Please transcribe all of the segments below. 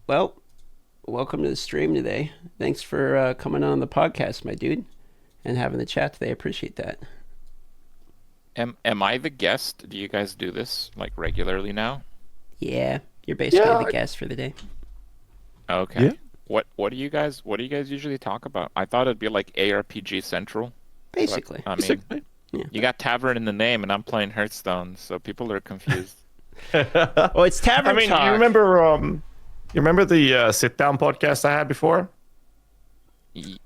Well, welcome to the stream today. Thanks for coming on the podcast, my dude, and having the chat today. I appreciate that. Am I the guest? Do you guys do this like regularly now? Yeah, you're basically the Yeah, guest for the day. Okay. yeah. What do you guys usually talk about? I thought it'd be like ARPG Central, but Basically. I mean, Basically. Yeah. you got Tavern in the name and I'm playing Hearthstone, so people are confused. Oh, it's I Tavern mean, Talk. you remember the sit down podcast I had before? Y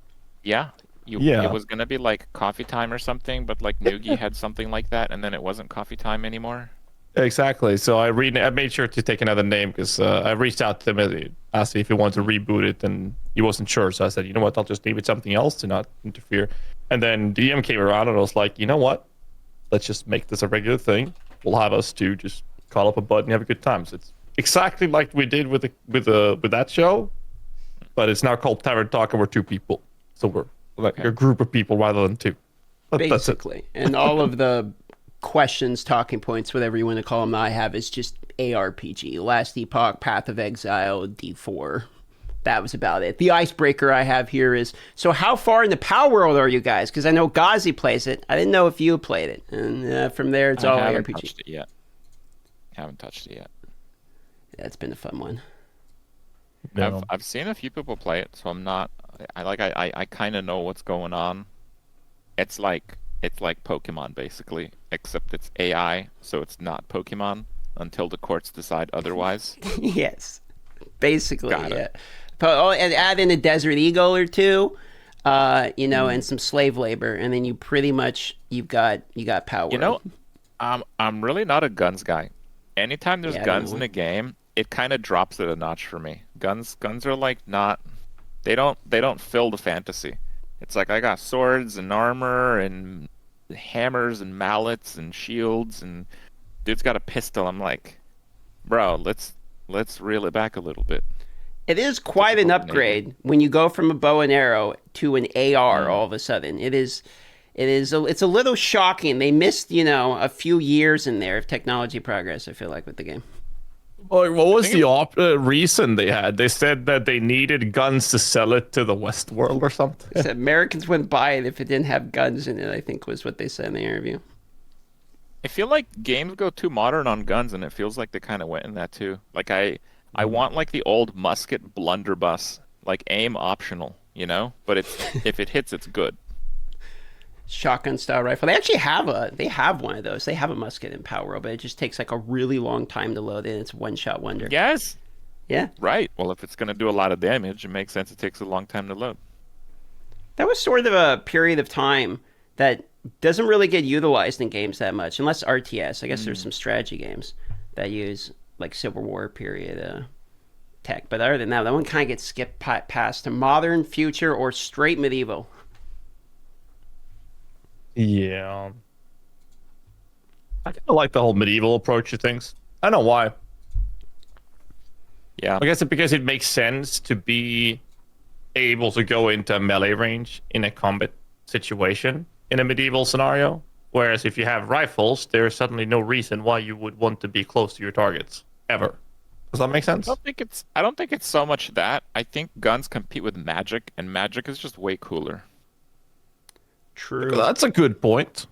yeah, it Yeah, was gonna be like coffee time or something, but like Noogie had something like that, and then it wasn't coffee time anymore. exactly. So I made sure to take another name because I reached out to him and asked if he wanted to reboot it, and he wasn't sure. So I said, you know what, I'll just name it something else to not interfere. And then DM came around and I was like, you know what, let's just make this a regular thing. We'll have us to just call up a bud and have a good time. So it's exactly like we did with that show, but it's now called Tavern Talk and we're two people. So we're like Okay. a group of people rather than two. But that's it. Basically. And all of the questions, talking points, whatever you want to call them, I have is just ARPG. Last Epoch, Path of Exile, D4. That was about it. The icebreaker I have here is, so how far in the Power World are you guys? Because I know Ghazzy plays it. I didn't know if you played it. And from there, it's I all haven't ARPG. touched it yet. Haven't touched it yet. That's been a fun one. No. I've seen a few people play it, so I'm not. I kind of know what's going on. It's like Pokemon basically, except it's AI, so it's not Pokemon until the courts decide otherwise. Yes. Basically, Got yeah. it. Oh, and add in a Desert Eagle or two, and some slave labor, and then you got power. You know, I'm really not a guns guy. Anytime there's Yeah, I guns don't in know. a game, it kind of drops it a notch for me. Guns are like not they don't fill the fantasy. It's like I got swords and armor and hammers and mallets and shields and dude's got a pistol. I'm like, bro, let's reel it back a little bit. It is quite an Typical Canadian. upgrade when you go from a bow and arrow to an AR Mm. all of a sudden. It's a little shocking. They missed, a few years in there of technology progress, I feel like, with the game. What was think the reason they had? They said that they needed guns to sell it to the West world or something. So Americans wouldn't buy it if it didn't have guns in it, I think was what they said in the interview. I feel like games go too modern on guns, and it feels like they kind of went in that too. Like I want like the old musket blunderbuss, like aim optional, But if it hits, it's good. Shotgun style rifle. They have one of those. They have a musket in Power World, but it just takes like a really long time to load in. It's one shot wonder. Yes, Yeah. right. Well, if it's gonna do a lot of damage, it makes sense. It takes a long time to load. That was sort of a period of time that doesn't really get utilized in games that much, unless RTS. I guess there's some strategy games that use like Civil War period tech. But other than that one kind of gets skipped past to modern, future, or straight medieval. Yeah. I kind of like the whole medieval approach to things. I don't know why. Yeah, I guess it's because it makes sense to be able to go into a melee range in a combat situation in a medieval scenario. Whereas if you have rifles, there's suddenly no reason why you would want to be close to your targets ever. Does that make sense? I don't think it's so much that. I think guns compete with magic, and magic is just way cooler. True. That's a good point.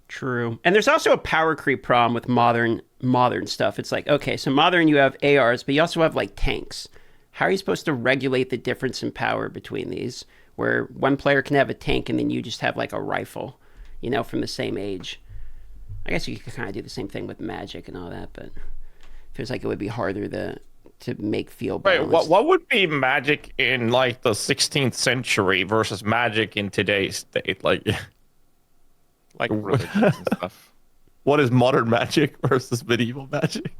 True. And there's also a power creep problem with modern stuff. It's like, okay, so modern you have ARs, but you also have like tanks. How are you supposed to regulate the difference in power between these? Where one player can have a tank and then you just have like a rifle, from the same age. I guess you could kind of do the same thing with magic and all that, but it feels like it would be harder to make feel Wait, balanced. what would be magic in like the 16th century versus magic in today's date? Like, Like religions and stuff. what is modern magic versus medieval magic?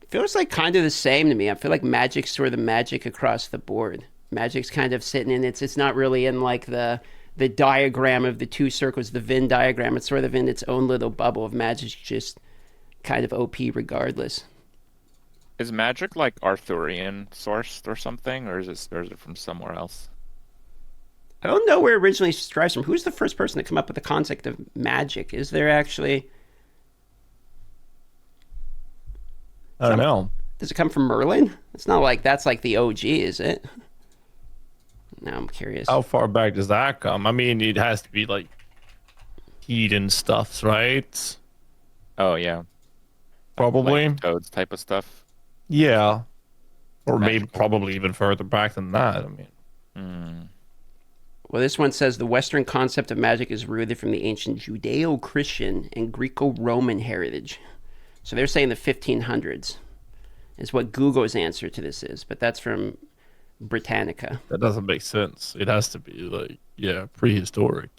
Feels like kind of the same to me. I feel like magic's sort of the magic across the board. Magic's kind of sitting in it's not really in like the diagram of the two circles, the Venn diagram. It's sort of in its own little bubble of magic's just kind of OP regardless. Is magic like Arthurian sourced or something, or is it from somewhere else? I don't know where it originally strives from. Who's the first person to come up with the concept of magic? Is there actually I don't know. Does it come from Merlin? It's not like that's like the OG, is it? Now I'm curious. How far back does that come? I mean, it has to be like heathen stuffs, right? Oh yeah, Probably. like toads type of stuff. Yeah. Or maybe Magical. probably even further back than that. I mean, Well, this one says the Western concept of magic is rooted from the ancient Judeo-Christian and Greco-Roman heritage. So they're saying the 1500s is what Google's answer to this is, but that's from Britannica. that doesn't make sense. It has to be like, yeah, prehistoric.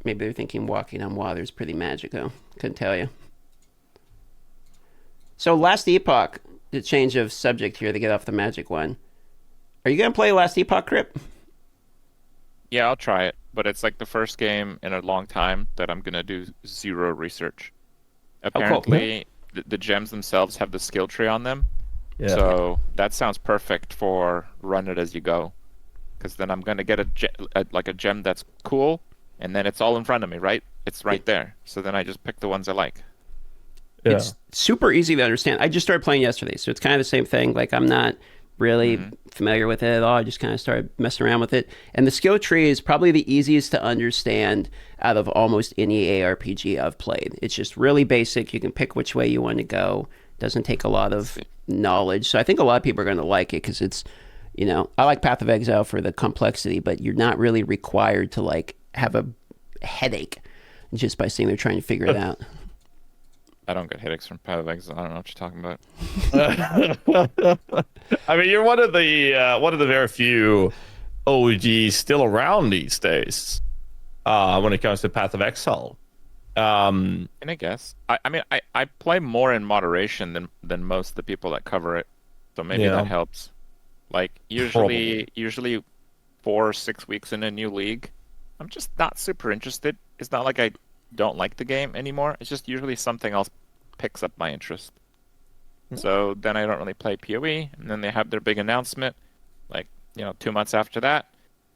Maybe they're thinking walking on water is pretty magical. Couldn't tell you. So Last Epoch, the change of subject here to get off the magic one. Are you going to play Last Epoch, Kripp? Yeah, I'll try it, but it's like the first game in a long time that I'm gonna do zero research. Apparently, the gems themselves have the skill tree on them, Yeah. so that sounds perfect for run it as you go. Because then I'm gonna get like a gem that's cool, and then it's all in front of me, right? It's right there. So then I just pick the ones I like. Yeah. It's super easy to understand. I just started playing yesterday, so it's kind of the same thing. Like, I'm not really familiar with it at all. I just kind of started messing around with it. And the skill tree is probably the easiest to understand out of almost any ARPG I've played. It's just really basic. You can pick which way you want to go. Doesn't take a lot of knowledge. So I think a lot of people are going to like it because it's, you know, I like Path of Exile for the complexity, but you're not really required to like have a headache just by sitting there trying to figure it out. I don't get headaches from Path of Exile. I don't know what you're talking about. I mean, you're one of the very few OGs still around these days when it comes to Path of Exile. And I guess I mean I play more in moderation than most of the people that cover it, so maybe Yeah. that helps. Like usually 4 or 6 weeks in a new league, I'm just not super interested. It's not like I don't like the game anymore. It's just usually something else picks up my interest. So then I don't really play PoE, and then they have their big announcement, like 2 months after that,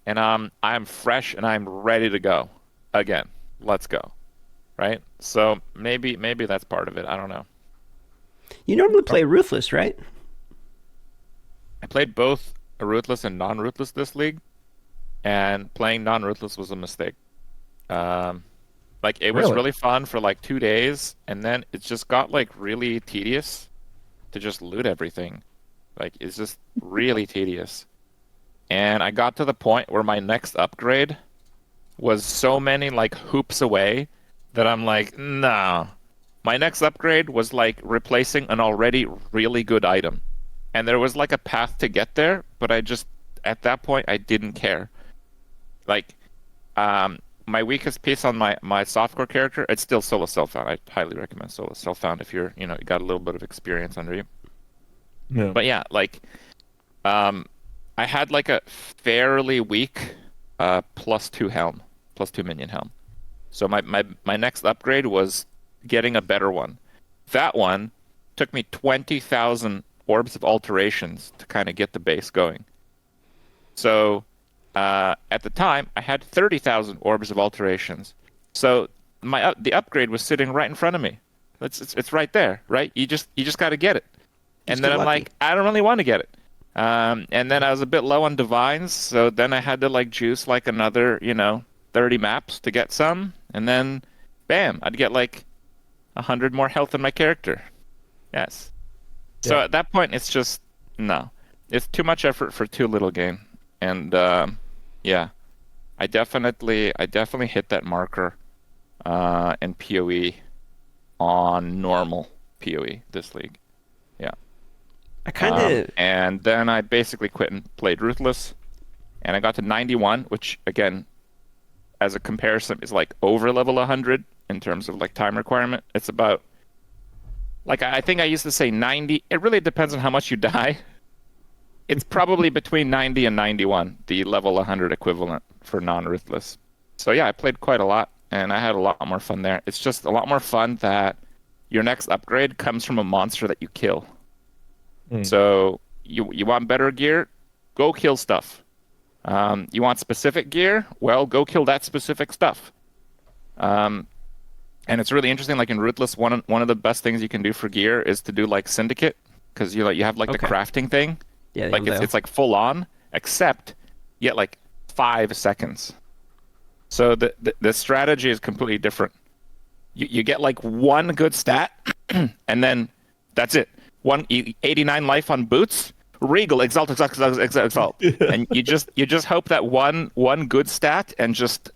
and I'm fresh and I'm ready to go again. Let's go, right? So maybe that's part of it. I don't know. You normally play Ruthless, right? I played both a Ruthless and non-Ruthless this league, and playing non-Ruthless was a mistake. Like it was Really? really fun for like 2 days, and then it just got like really tedious to just loot everything. Like it's just really tedious. And I got to the point where my next upgrade was so many like hoops away that I'm like, no. My next upgrade was like replacing an already really good item. And there was like a path to get there, but I just at that point I didn't care. Like my weakest piece on my softcore character, it's still solo self-found. I highly recommend solo self-found if you're, you got a little bit of experience under you. Yeah. But yeah, like, I had like a fairly weak +2 helm, +2 minion helm. So my next upgrade was getting a better one. That one took me 20,000 orbs of alterations to kind of get the base going. So at the time, I had 30,000 orbs of alterations. So the upgrade was sitting right in front of me. It's right there, right? You just got to get it. And then I'm like, I don't really want to get it. And then I was a bit low on divines, so then I had to like juice like another 30 maps to get some, and then bam, I'd get like 100 more health in my character. Yes. So Yeah. at that point, it's just no. It's too much effort for too little gain. And yeah, I definitely hit that marker in PoE on normal PoE this league. Yeah. I kind of And then I basically quit and played Ruthless, and I got to 91, which again, as a comparison, is like over level 100 in terms of like time requirement. It's about like I think I used to say 90. It really depends on how much you die. It's probably between 90 and 91, the level 100 equivalent for non-Ruthless. So yeah, I played quite a lot, and I had a lot more fun there. It's just a lot more fun that your next upgrade comes from a monster that you kill. So you want better gear? Go kill stuff. You want specific gear? Well, go kill that specific stuff. And it's really interesting. Like in Ruthless, one of the best things you can do for gear is to do like Syndicate, because you have like the Okay. crafting thing. Yeah, Like it's like full on, except you get like 5 seconds. So the strategy is completely different. You get like one good stat, and then that's it. 89 life on boots, regal, exalt, exalt. And you just hope that one good stat and just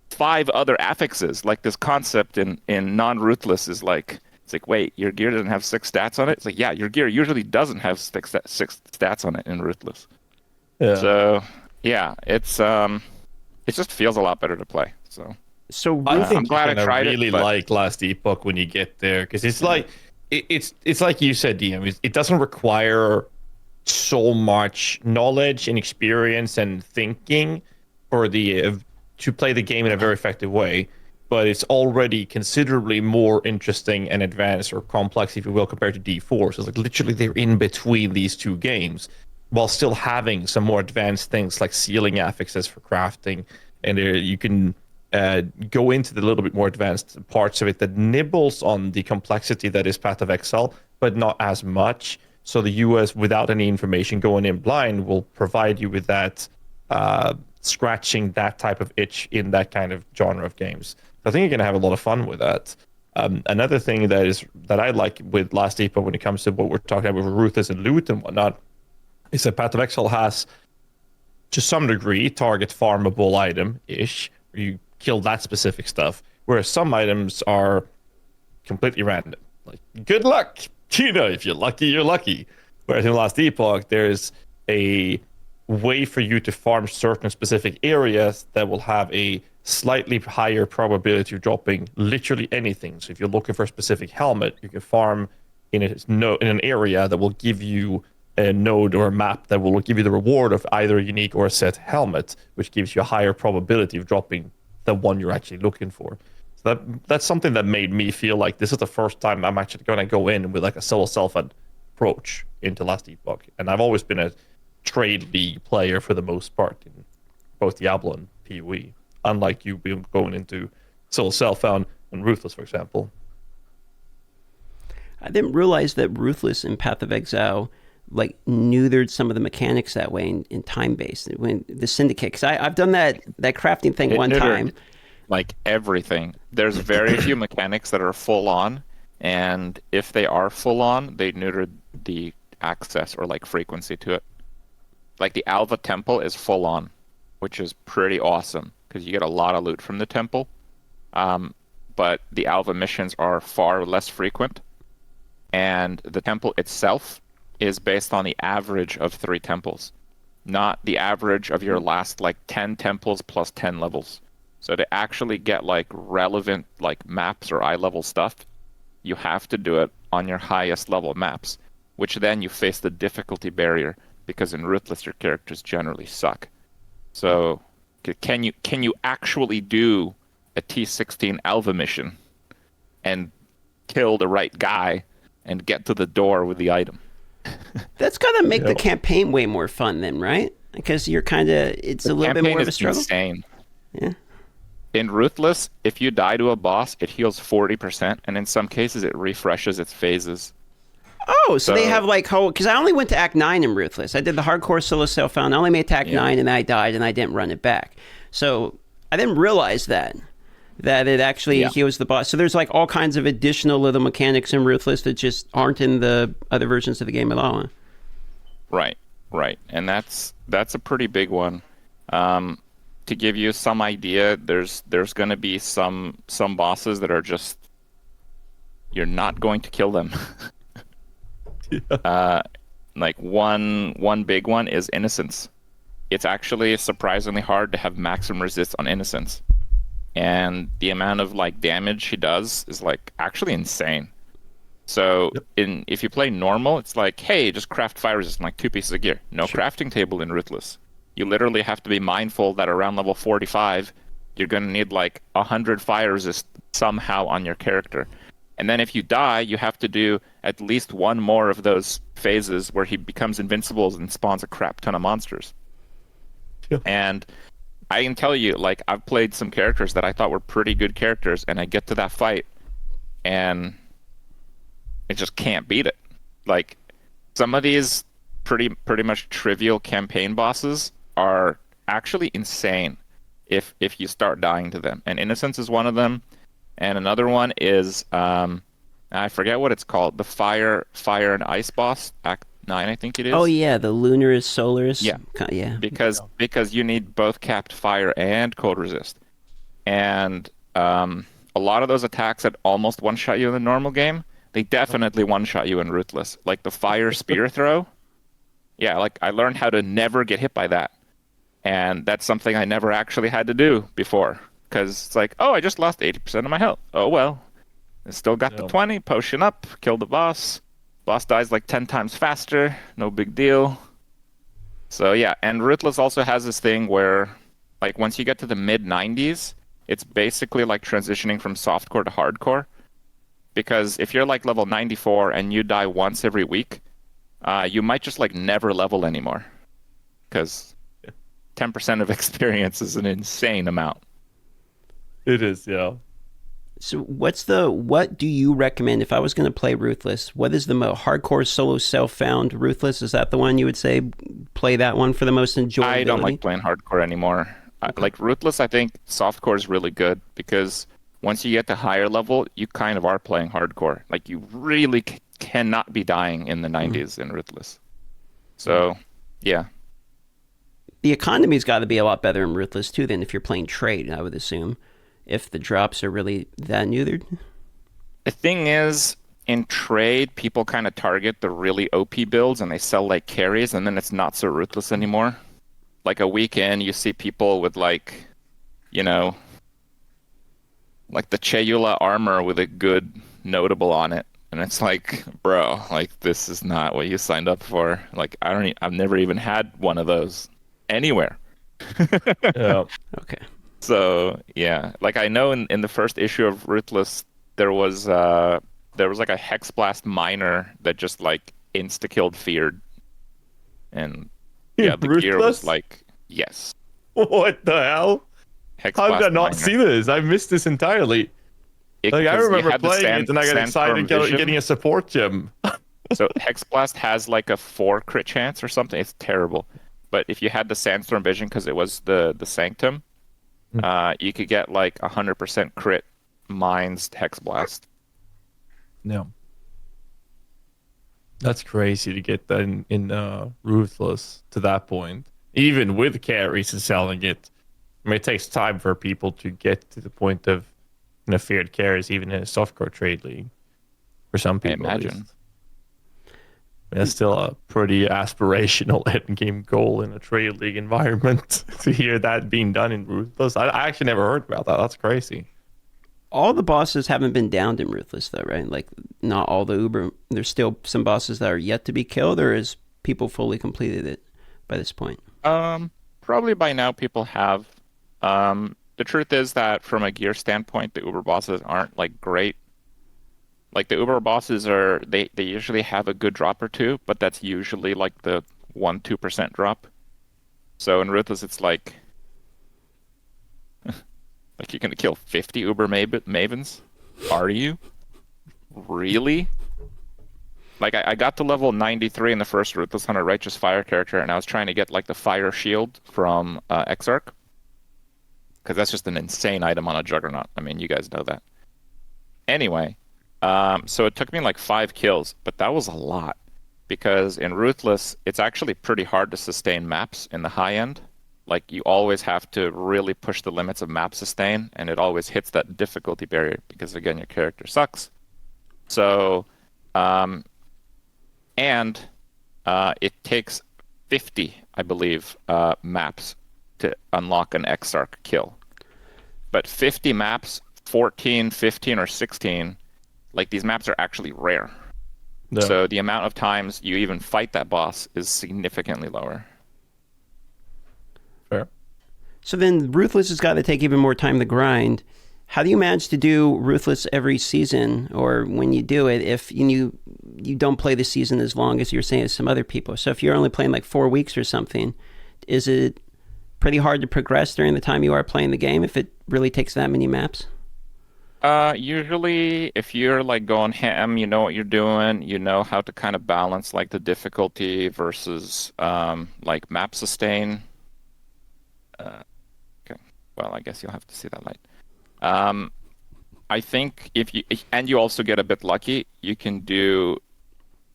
5 other affixes. Like this concept in non-ruthless is like, it's like, wait, your gear doesn't have 6 stats on it? It's like, yeah, your gear usually doesn't have 6 stats on it in ruthless. Yeah. So yeah, it just feels a lot better to play. So I think I'm glad you're I tried really it. But like Last Epoch when you get there, because it's like it's like you said, DM. It doesn't require so much knowledge and experience and thinking for the to play the game in a very effective way, but it's already considerably more interesting and advanced or complex, if you will, compared to D4. So it's like literally they're in between these two games, while still having some more advanced things like ceiling affixes for crafting, and you can go into the little bit more advanced parts of it that nibbles on the complexity that is Path of Exile, but not as much. So the US, without any information, going in blind, will provide you with that scratching that type of itch in that kind of genre of games. So I think you're going to have a lot of fun with that. Another thing that I like with Last Epoch when it comes to what we're talking about with Ruthless and loot and whatnot is that Path of Exile has, to some degree, target farmable item-ish, where you kill that specific stuff, whereas some items are completely random. Like, good luck! If you're lucky, you're lucky. Whereas in Last Epoch, there's a way for you to farm certain specific areas that will have a slightly higher probability of dropping literally anything. So if you're looking for a specific helmet, you can farm in an area that will give you a node or a map that will give you the reward of either a unique or a set helmet, which gives you a higher probability of dropping the one you're actually looking for. So that's something that made me feel like this is the first time I'm actually going to go in with like a solo self approach into Last Epoch. And I've always been a trade league player for the most part in both Diablo and PoE, unlike you being going into solo self and Ruthless, for example. I didn't realize that Ruthless and Path of Exile like neutered some of the mechanics that way in time-based. When the Syndicate, because I've done that crafting thing one time. Like everything. There's very few mechanics that are full on, and if they are full on, they neutered the access or like frequency to it. Like the Alva Temple is full on, which is pretty awesome because you get a lot of loot from the temple. But the Alva missions are far less frequent, and the temple itself is based on the average of 3 temples, not the average of your last like 10 temples plus 10 levels. So to actually get like relevant like maps or eye level stuff, you have to do it on your highest level maps, which then you face the difficulty barrier because in Ruthless your characters generally suck. So can you actually do a T16 Alva mission and kill the right guy and get to the door with the item? That's gotta make the campaign way more fun then, right? Because you're it's a little bit more of a struggle. Insane. Yeah. In Ruthless, if you die to a boss, it heals 40%, and in some cases it refreshes its phases. Oh, so they have like because I only went to Act 9 in Ruthless. I did the hardcore solo self-found. I only made it to Act 9 and I died and I didn't run it back. So I didn't realize that it actually heals the boss. So there's like all kinds of additional little mechanics in Ruthless that just aren't in the other versions of the game at all. Right. And that's a pretty big one. To give you some idea, there's going to be some bosses that are just, you're not going to kill them. Like one big one is Innocence. It's actually surprisingly hard to have maximum resist on Innocence, and the amount of like damage he does is like actually insane. So if you play normal, it's like, hey, just craft fire resist, like 2 pieces of gear. No crafting table in Ruthless. You literally have to be mindful that around level 45, you're going to need like 100 fire resist somehow on your character. And then if you die, you have to do at least one more of those phases where he becomes invincible and spawns a crap ton of monsters. Yeah. And I can tell you, like, I've played some characters that I thought were pretty good characters, and I get to that fight, and it just can't beat it. Like, some of these pretty much trivial campaign bosses are actually insane if you start dying to them. And Innocence is one of them, and another one is I forget what it's called, the fire and ice boss, Act 9, I think it is. Oh yeah, the Lunaris Solaris. Yeah. Yeah. Because you need both capped fire and cold resist, and a lot of those attacks that almost one-shot you in the normal game, they definitely one-shot you in Ruthless. Like the fire spear throw. Yeah, like I learned how to never get hit by that. And that's something I never actually had to do before. Because it's like, oh, I just lost 80% of my health. Oh, well. I still got the 20, potion up, kill the boss. Boss dies like 10 times faster. No big deal. So yeah, and Ruthless also has this thing where, like, once you get to the mid-90s, it's basically like transitioning from softcore to hardcore. Because if you're like level 94 and you die once every week, you might just like never level anymore. Because 10% of experience is an insane amount. It is, yeah. So what do you recommend if I was going to play Ruthless? What is the hardcore solo self-found Ruthless? Is that the one you would say play that one for the most enjoyability? I don't like playing hardcore anymore. Okay. Like Ruthless, I think softcore is really good because once you get to higher level, you kind of are playing hardcore. Like you really cannot be dying in the 90s in Ruthless. So, yeah. The economy's got to be a lot better in Ruthless too than if you're playing trade, I would assume, if the drops are really that neutered. The thing is, in trade, people kind of target the really OP builds and they sell like carries, and then it's not so Ruthless anymore. Like a weekend, you see people with like, you know, like the Chayula armor with a good notable on it. And it's like, bro, like this is not what you signed up for. Like I've never even had one of those anywhere. Yeah. Okay. So yeah, like I know in the first issue of Ruthless, there was like a Hex Blast miner that just like insta killed Feared, and yeah, the gear was like yes. What the hell? Hex How did I Blast not miner. see this? I missed this entirely. Like I remember playing it and I got excited getting a support gem. So Hex Blast has like a 4 crit chance or something. It's terrible. But if you had the Sandstorm Vision, because it was the Sanctum, you could get like 100% crit mines Hex Blast. No. That's crazy to get that in Ruthless to that point. Even with carries and selling it. I mean, it takes time for people to get to the point of feared carries, even in a softcore trade league. For some people, I imagine. That's still a pretty aspirational end game goal in a trade league environment. To hear that being done in Ruthless, I actually never heard about that. That's crazy. All the bosses haven't been downed in Ruthless, though, right? Like, not all the Uber. There's still some bosses that are yet to be killed, or is people fully completed it by this point? Probably by now people have. The truth is that from a gear standpoint, the Uber bosses aren't like great. Like the Uber bosses they usually have a good drop or two, but that's usually like the 1-2% drop. So in Ruthless, it's like you're gonna kill 50 Uber Mavens? Are you? Really? Like I got to level 93 in the first Ruthless on a Righteous Fire character, and I was trying to get like the Fire Shield from Exarch. Because that's just an insane item on a Juggernaut. I mean, you guys know that. Anyway, so it took me like 5 kills, but that was a lot. Because in Ruthless, it's actually pretty hard to sustain maps in the high end. Like, you always have to really push the limits of map sustain, and it always hits that difficulty barrier, because again, your character sucks. So, it takes 50, I believe, maps to unlock an Exarch kill. But 50 maps, 14, 15, or 16, like these maps are actually rare. No. So the amount of times you even fight that boss is significantly lower. Fair. So then Ruthless has got to take even more time to grind. How do you manage to do Ruthless every season, or when you do it, if you don't play the season as long as you're saying as some other people? So if you're only playing like 4 weeks or something, is it pretty hard to progress during the time you are playing the game if it really takes that many maps? Usually if you're like going ham, you know what you're doing, you know how to kind of balance like the difficulty versus like map sustain. Okay. Well, I guess you'll have to see that light. Um, I think and you also get a bit lucky, you can do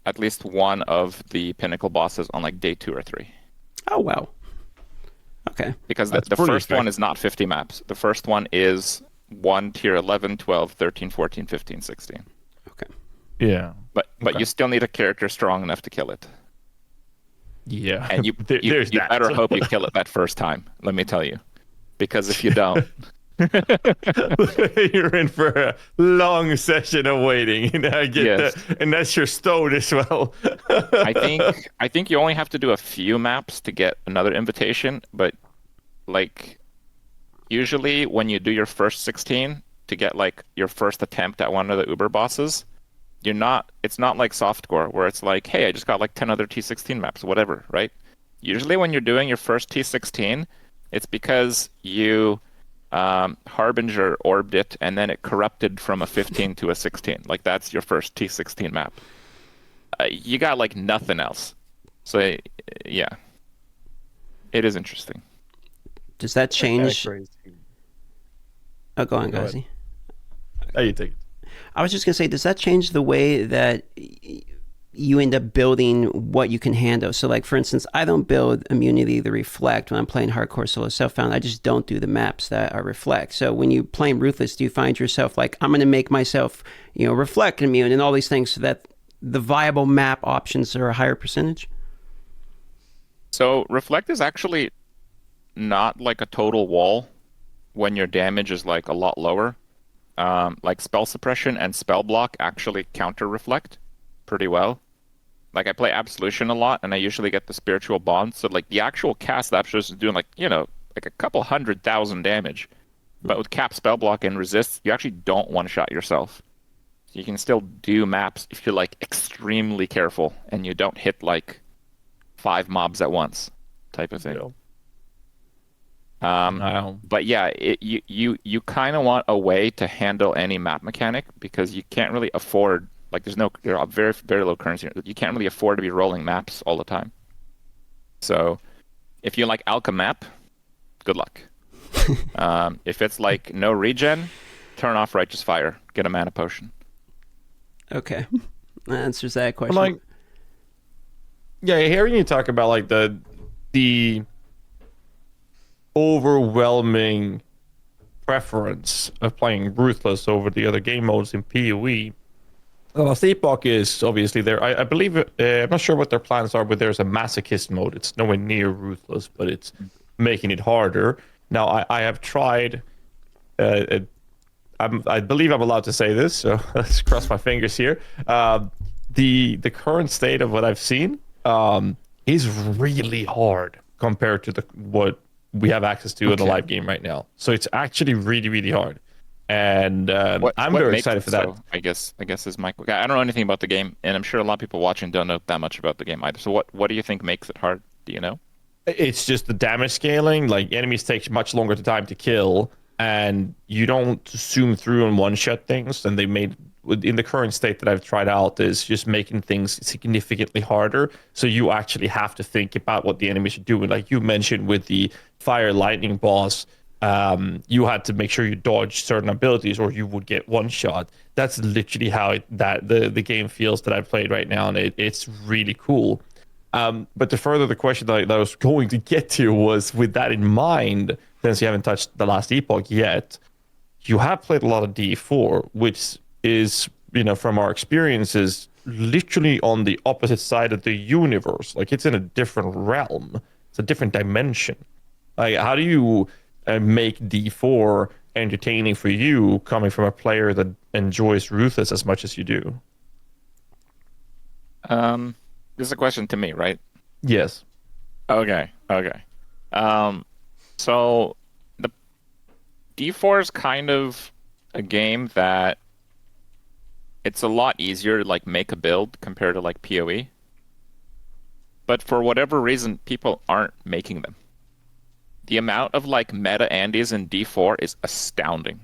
at least one of the pinnacle bosses on like day 2 or 3. Oh, wow. Okay. Because That's the pretty first one effective. is not 50 maps. The first one is 1 tier 11, 12, 13, 14, 15, 16. Okay. Yeah. But Okay. you still need a character strong enough to kill it. Yeah. And you There's that. better hope you kill it that first time, let me tell you. Because if you don't, You're in for a long session of waiting. And I get Yes. that. And that's your stone as well. I think you only have to do a few maps to get another invitation, but like usually when you do your first 16 to get like your first attempt at one of the Uber bosses, it's not like softcore where it's like, hey, I just got like 10 other T16 maps, whatever, right? Usually when you're doing your first T16, it's because you Harbinger orbed it and then it corrupted from a 15 to a 16. Like that's your first T16 map. You got like nothing else. So yeah, it is interesting. Does that change? Crazy. Oh, go on, Go ahead. Ghazzy. How you take it? I was just gonna say, does that change the way that you end up building what you can handle? So, like for instance, I don't build immunity to reflect when I'm playing hardcore solo self-found. I just don't do the maps that are reflect. So when you playing ruthless, do you find yourself like, I'm gonna make myself, reflect immune and all these things so that the viable map options are a higher percentage? So reflect is actually not like a total wall when your damage is like a lot lower. Like spell suppression and spell block actually counter reflect pretty well. Like I play Absolution a lot and I usually get the spiritual bond. So like the actual cast of Absolution is doing like, like a couple 100,000 damage. But with cap spell block and resist, you actually don't one-shot yourself. So you can still do maps if you're like extremely careful and you don't hit like 5 mobs at once type of thing. But yeah, you kind of want a way to handle any map mechanic because you can't really afford, like there's very, very low currency. You can't really afford to be rolling maps all the time. So if you like Alka map, good luck. If it's like no regen, turn off Righteous Fire, get a mana potion. Okay, that answers that question. Like, yeah, hearing you talk about like the overwhelming preference of playing Ruthless over the other game modes in PoE. Well, Epoch is obviously there. I believe, I'm not sure what their plans are, but there's a masochist mode. It's nowhere near Ruthless, but it's making it harder. Now, I have tried, I believe I'm allowed to say this, so let's cross my fingers here. The current state of what I've seen is really hard compared to what we have access to in the live game right now. So it's actually really, really hard. And I'm very excited for that. So, I guess is my. I don't know anything about the game, and I'm sure a lot of people watching don't know that much about the game either. So what do you think makes it hard? Do you know? It's just the damage scaling. Like enemies take much longer time to kill, and you don't zoom through and one-shot things. And they made in the current state that I've tried out is just making things significantly harder. So you actually have to think about what the enemies are doing. Like you mentioned with the fire lightning boss, you had to make sure you dodge certain abilities or you would get one shot. That's literally how the game feels that I've played right now, and it's really cool. But to further the question that I was going to get to was, with that in mind, since you haven't touched the last Epoch yet, you have played a lot of D4, which is, from our experiences, literally on the opposite side of the universe. Like it's in a different realm. It's a different dimension. Like, how do you make D4 entertaining for you, coming from a player that enjoys Ruthless as much as you do? This is a question to me, right? Yes. Okay. So the D4 is kind of a game that it's a lot easier to like make a build compared to like PoE. But for whatever reason, people aren't making them. The amount of like meta Andes in D4 is astounding.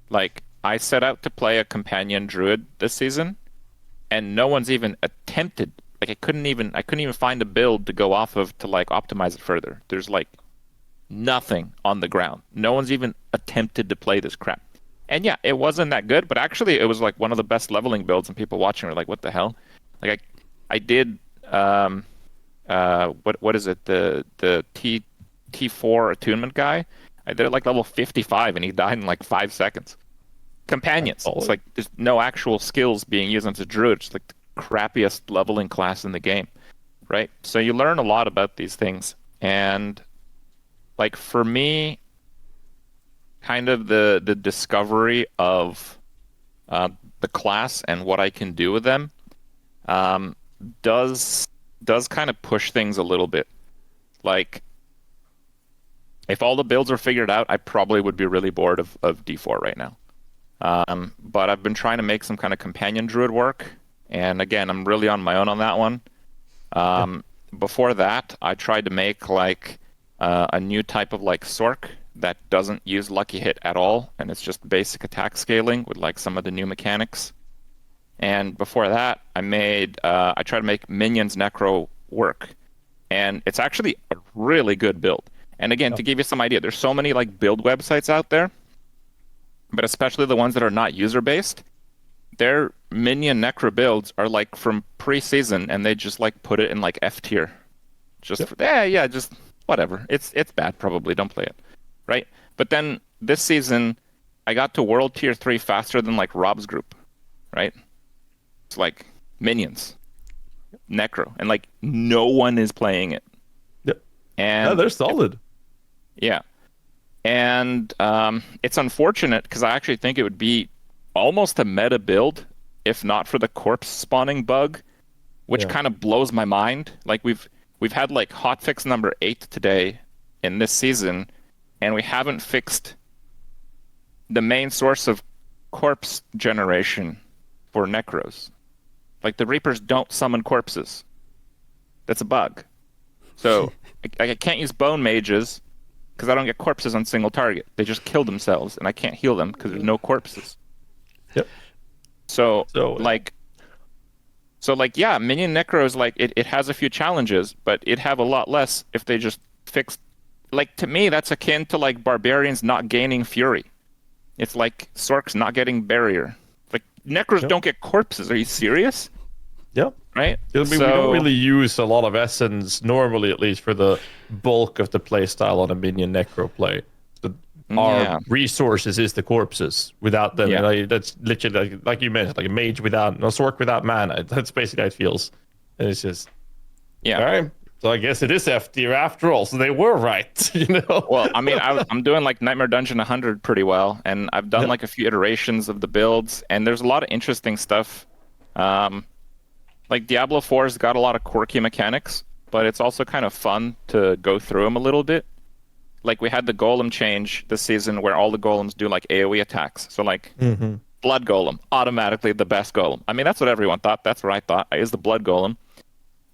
Like I set out to play a companion druid this season, and no one's even attempted. Like I couldn't even find a build to go off of to like optimize it further. There's like nothing on the ground. No one's even attempted to play this crap. And yeah, it wasn't that good, but actually it was like one of the best leveling builds, and people watching were like, "What the hell?" Like I did what is it, the T4 attunement guy? I did it like level 55, and he died in like 5 seconds. Companions. It's like there's no actual skills being used as a druid. It's like the crappiest leveling class in the game, right? So you learn a lot about these things, and like for me, kind of the discovery of the class and what I can do with them does kind of push things a little bit. Like if all the builds are figured out, I probably would be really bored of D4 right now. But I've been trying to make some kind of companion druid work, and again, I'm really on my own on that one. Before that, I tried to make like a new type of like Sork that doesn't use Lucky Hit at all, and it's just basic attack scaling with like some of the new mechanics. And before that, I tried to make Minions Necro work, and it's actually a really good build. And again, to give you some idea, there's so many like build websites out there, but especially the ones that are not user-based, their Minion Necro builds are like from pre-season, and they just like put it in like F tier. Just just whatever. It's bad probably. Don't play it. Right? But then this season, I got to World Tier 3 faster than like Rob's group. Right? It's like Minions, Necro, and like no one is playing it. Yep. And yeah, they're solid. Yeah. And it's unfortunate because I actually think it would be almost a meta build if not for the corpse spawning bug, which kind of blows my mind. Like we've had like hotfix number 8 today in this season, and we haven't fixed the main source of corpse generation for Necros. Like the Reapers don't summon corpses. That's a bug. So I can't use Bone Mages because I don't get corpses on single target. They just kill themselves, and I can't heal them because there's no corpses. Yep. So yeah, Minion Necros, like it has a few challenges, but it'd have a lot less if they just fixed. Like to me, that's akin to like Barbarians not gaining Fury. It's like Sorks not getting Barrier. Like Necros don't get corpses. Are you serious? Yep. Right? I mean, we don't really use a lot of Essence, normally at least, for the bulk of the play style on a Minion Necro play. Our resources is the corpses. Without them, that's literally like you mentioned, like a mage without, no Sork without mana. That's basically how it feels. And it's just, all right. So I guess it is F tier after all. So they were right, you know. Well, I mean, I'm doing like Nightmare Dungeon 100 pretty well, and I've done like a few iterations of the builds, and there's a lot of interesting stuff. Like Diablo 4's got a lot of quirky mechanics, but it's also kind of fun to go through them a little bit. Like we had the Golem change this season where all the Golems do like AoE attacks. So like Blood Golem, automatically the best Golem. I mean, that's what everyone thought. That's what I thought, is the Blood Golem.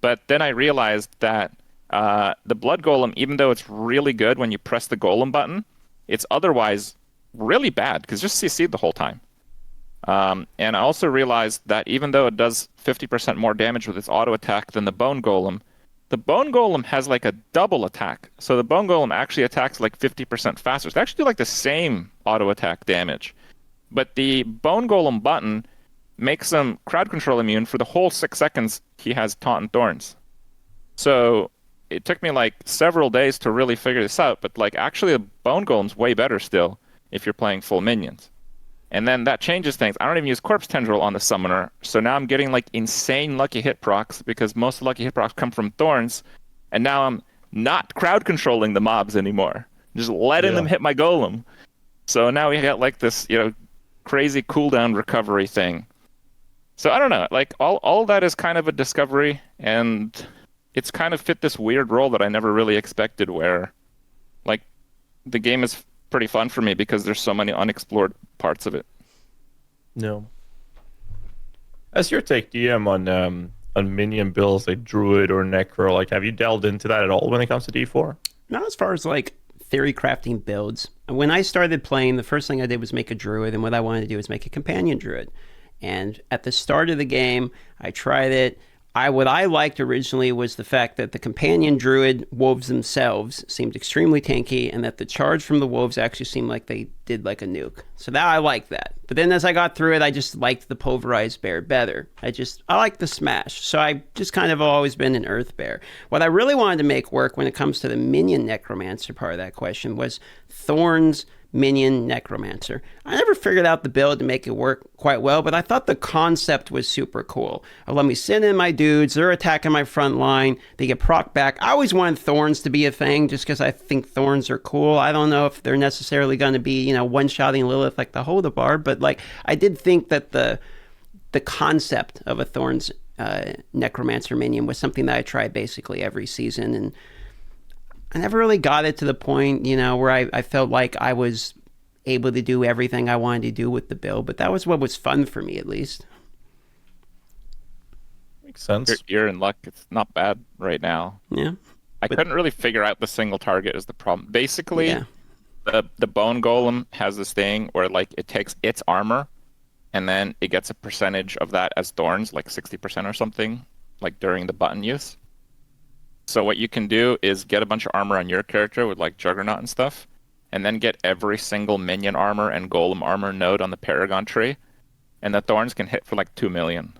But then I realized that the Blood Golem, even though it's really good when you press the Golem button, it's otherwise really bad because just CC the whole time. And I also realized that even though it does 50% more damage with its auto attack than the Bone Golem has like a double attack. So the Bone Golem actually attacks like 50% faster. So they actually do like the same auto attack damage. But the Bone Golem button makes him crowd control immune for the whole 6 seconds he has Taunt and Thorns. So it took me like several days to really figure this out. But like actually the Bone Golem's way better still if you're playing full minions. And then that changes things. I don't even use Corpse Tendril on the Summoner, so now I'm getting like insane Lucky Hit procs because most of the Lucky Hit procs come from Thorns, and now I'm not crowd controlling the mobs anymore. Just letting them hit my Golem. So now we got like this, crazy cooldown recovery thing. So I don't know, like all that is kind of a discovery, and it's kind of fit this weird role that I never really expected where like the game is pretty fun for me because there's so many unexplored parts of it. No. As your take, DM, on minion builds like Druid or Necro, like have you delved into that at all when it comes to D4? Not as far as like theory crafting builds. When I started playing, the first thing I did was make a druid, and what I wanted to do was make a companion druid. And at the start of the game, I tried it. What I liked originally was the fact that the companion druid wolves themselves seemed extremely tanky, and that the charge from the wolves actually seemed like they did like a nuke. So that I liked that. But then as I got through it, I just liked the pulverized bear better. I like the smash. So I just kind of always been an earth bear. What I really wanted to make work when it comes to the minion necromancer part of that question was Thorn's minion necromancer. I never figured out the build to make it work quite well, but I thought the concept was super cool. Let me send in my dudes, they're attacking my front line, they get proc back. I always wanted thorns to be a thing just because I think thorns are cool. I don't know if they're necessarily going to be, one-shotting Lilith like the Hodabar, but like I did think that the concept of a thorns necromancer minion was something that I tried basically every season, and I never really got it to the point, where I felt like I was able to do everything I wanted to do with the build, but that was what was fun for me, at least. Makes sense. You're in luck. It's not bad right now. Yeah. I couldn't really figure out the single target is the problem. Basically, Yeah. the bone golem has this thing where like it takes its armor and then it gets a percentage of that as thorns, like 60% or something, like during the button use. So what you can do is get a bunch of armor on your character with like Juggernaut and stuff, and then get every single minion armor and golem armor node on the Paragon tree, and the thorns can hit for like 2 million.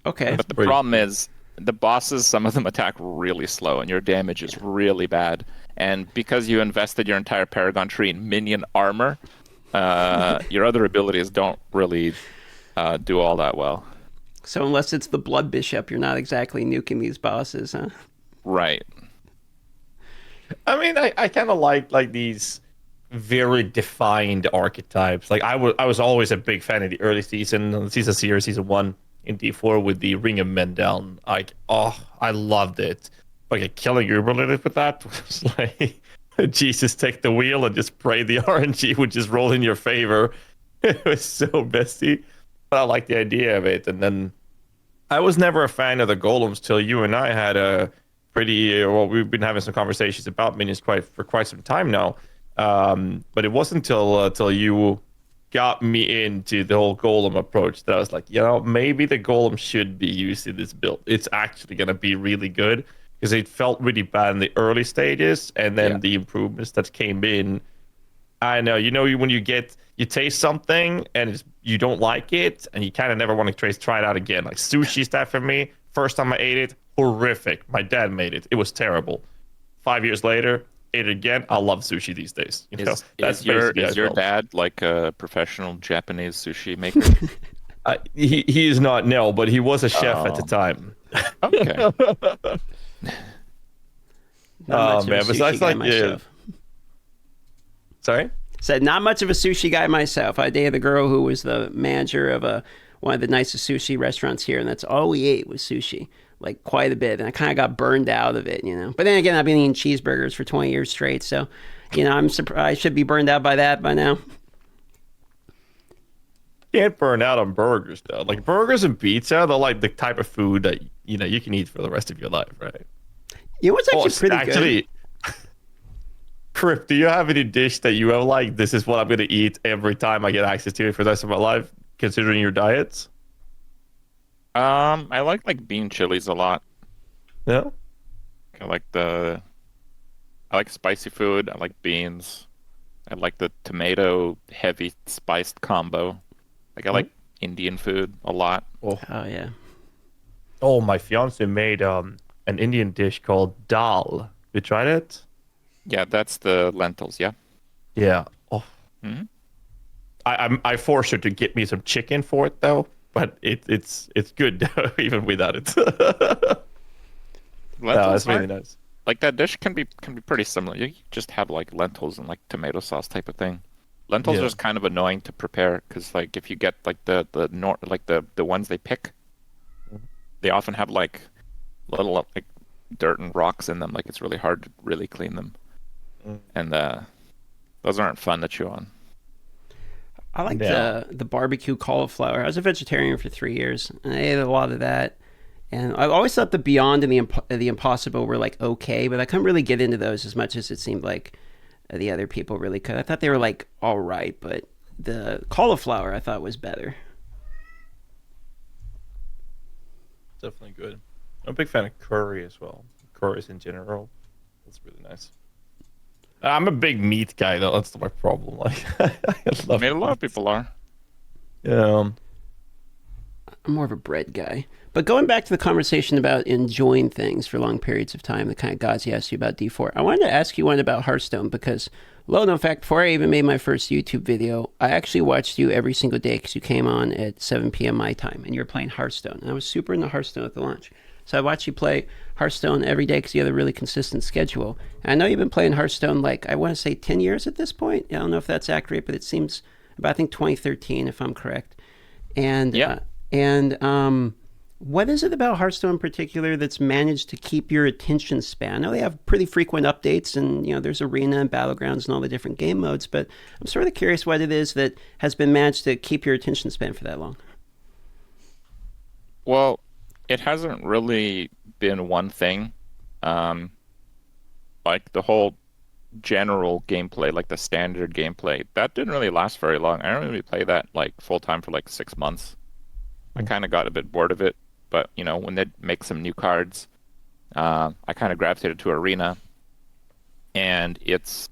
Okay. But the problem is the bosses, some of them attack really slow, and your damage is really bad. And because you invested your entire Paragon tree in minion armor, your other abilities don't really do all that well. So unless it's the Blood Bishop, you're not exactly nuking these bosses, huh? Right. I mean, I kind of like these very defined archetypes. Like I was always a big fan of the early season, season 0, season 1 in D4 with the Ring of Men down. Like, I loved it. Like killing Uberlilith with that was like, Jesus, take the wheel and just pray the RNG would just roll in your favor. It was so messy, but I like the idea of it. And then I was never a fan of the golems till you and I had a pretty we've been having some conversations about minions for quite some time now, but it wasn't till you got me into the whole golem approach that I was like, maybe the golem should be used in this build. It's actually going to be really good, because it felt really bad in the early stages, and then the improvements that came in, I know, when you taste something and you don't like it, and you kind of never want to try it out again. Like sushi stuff for me, first time I ate it, horrific. My dad made it. It was terrible. 5 years later, ate it again. I love sushi these days. Is your dad like a professional Japanese sushi maker? He is not, no, but he was a chef at the time. Okay. Not much of a sushi guy myself. Sorry? Said not much of a sushi guy myself. I dated a girl who was the manager of one of the nicest sushi restaurants here, and that's all we ate was sushi, like quite a bit. And I kind of got burned out of it, But then again, I've been eating cheeseburgers for 20 years straight, so I'm surprised I should be burned out by that by now. Can't burn out on burgers though. Like burgers and pizza, they're like the type of food that you can eat for the rest of your life, right? What's actually pretty good. Kripp, do you have any dish that you have like, this is what I'm going to eat every time I get access to it for the rest of my life, considering your diets? I like bean chilies a lot. Yeah? I like spicy food. I like beans. I like the tomato heavy spiced combo. Like I like Indian food a lot. Oh yeah. Oh, my fiance made an Indian dish called dal. You tried it? Yeah, that's the lentils. Yeah. Yeah. Oh. Mm-hmm. I forced her to get me some chicken for it though, but it's good even without it. Lentils that's really nice. Like that dish can be pretty similar. You just have like lentils and like tomato sauce type of thing. Lentils are just kind of annoying to prepare because like if you get like the ones they pick, they often have like little like dirt and rocks in them. Like it's really hard to really clean them, and those aren't fun to chew on. I like the barbecue cauliflower. I was a vegetarian for 3 years, and I ate a lot of that. And I always thought the Beyond and the Impossible were like okay, but I couldn't really get into those as much as it seemed like the other people really could. I thought they were like all right, but the cauliflower I thought was better. Definitely good. I'm a big fan of curry as well. Curries in general. That's really nice. I'm a big meat guy though. That's my problem. Like I I love mean, a lot of meat. people are. Yeah. I'm more of a bread guy. But going back to the conversation about enjoying things for long periods of time, the kind of Ghazzy asked you about D4, I wanted to ask you one about Hearthstone because, low known fact, before I even made my first YouTube video, I actually watched you every single day because you came on at 7 p.m. my time and you were playing Hearthstone. And I was super into Hearthstone at the launch. So I watched you play Hearthstone every day because you have a really consistent schedule. And I know you've been playing Hearthstone like, I want to say 10 years at this point. I don't know if that's accurate, but it seems about, I think, 2013, if I'm correct. And, Yeah. What is it about Hearthstone in particular that's managed to keep your attention span? I know they have pretty frequent updates and, there's arena and battlegrounds and all the different game modes, but I'm sort of curious what it is that has been managed to keep your attention span for that long. Well, it hasn't really been one thing. Like the whole general gameplay, like the standard gameplay, that didn't really last very long. I don't really play that like full time for like 6 months. I kind of got a bit bored of it, but when they make some new cards, I kind of gravitated to Arena, and it's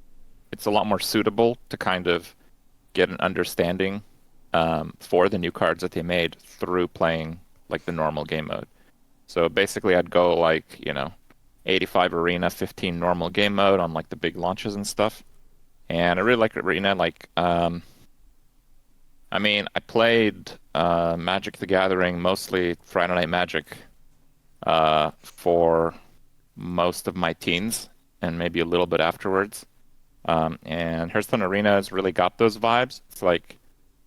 a lot more suitable to kind of get an understanding for the new cards that they made through playing like the normal game mode. So basically, I'd go like 85 Arena, 15 normal game mode on like the big launches and stuff, and I really like Arena. Like, I played Magic the Gathering, mostly Friday Night Magic, for most of my teens and maybe a little bit afterwards. And Hearthstone Arena has really got those vibes. It's like,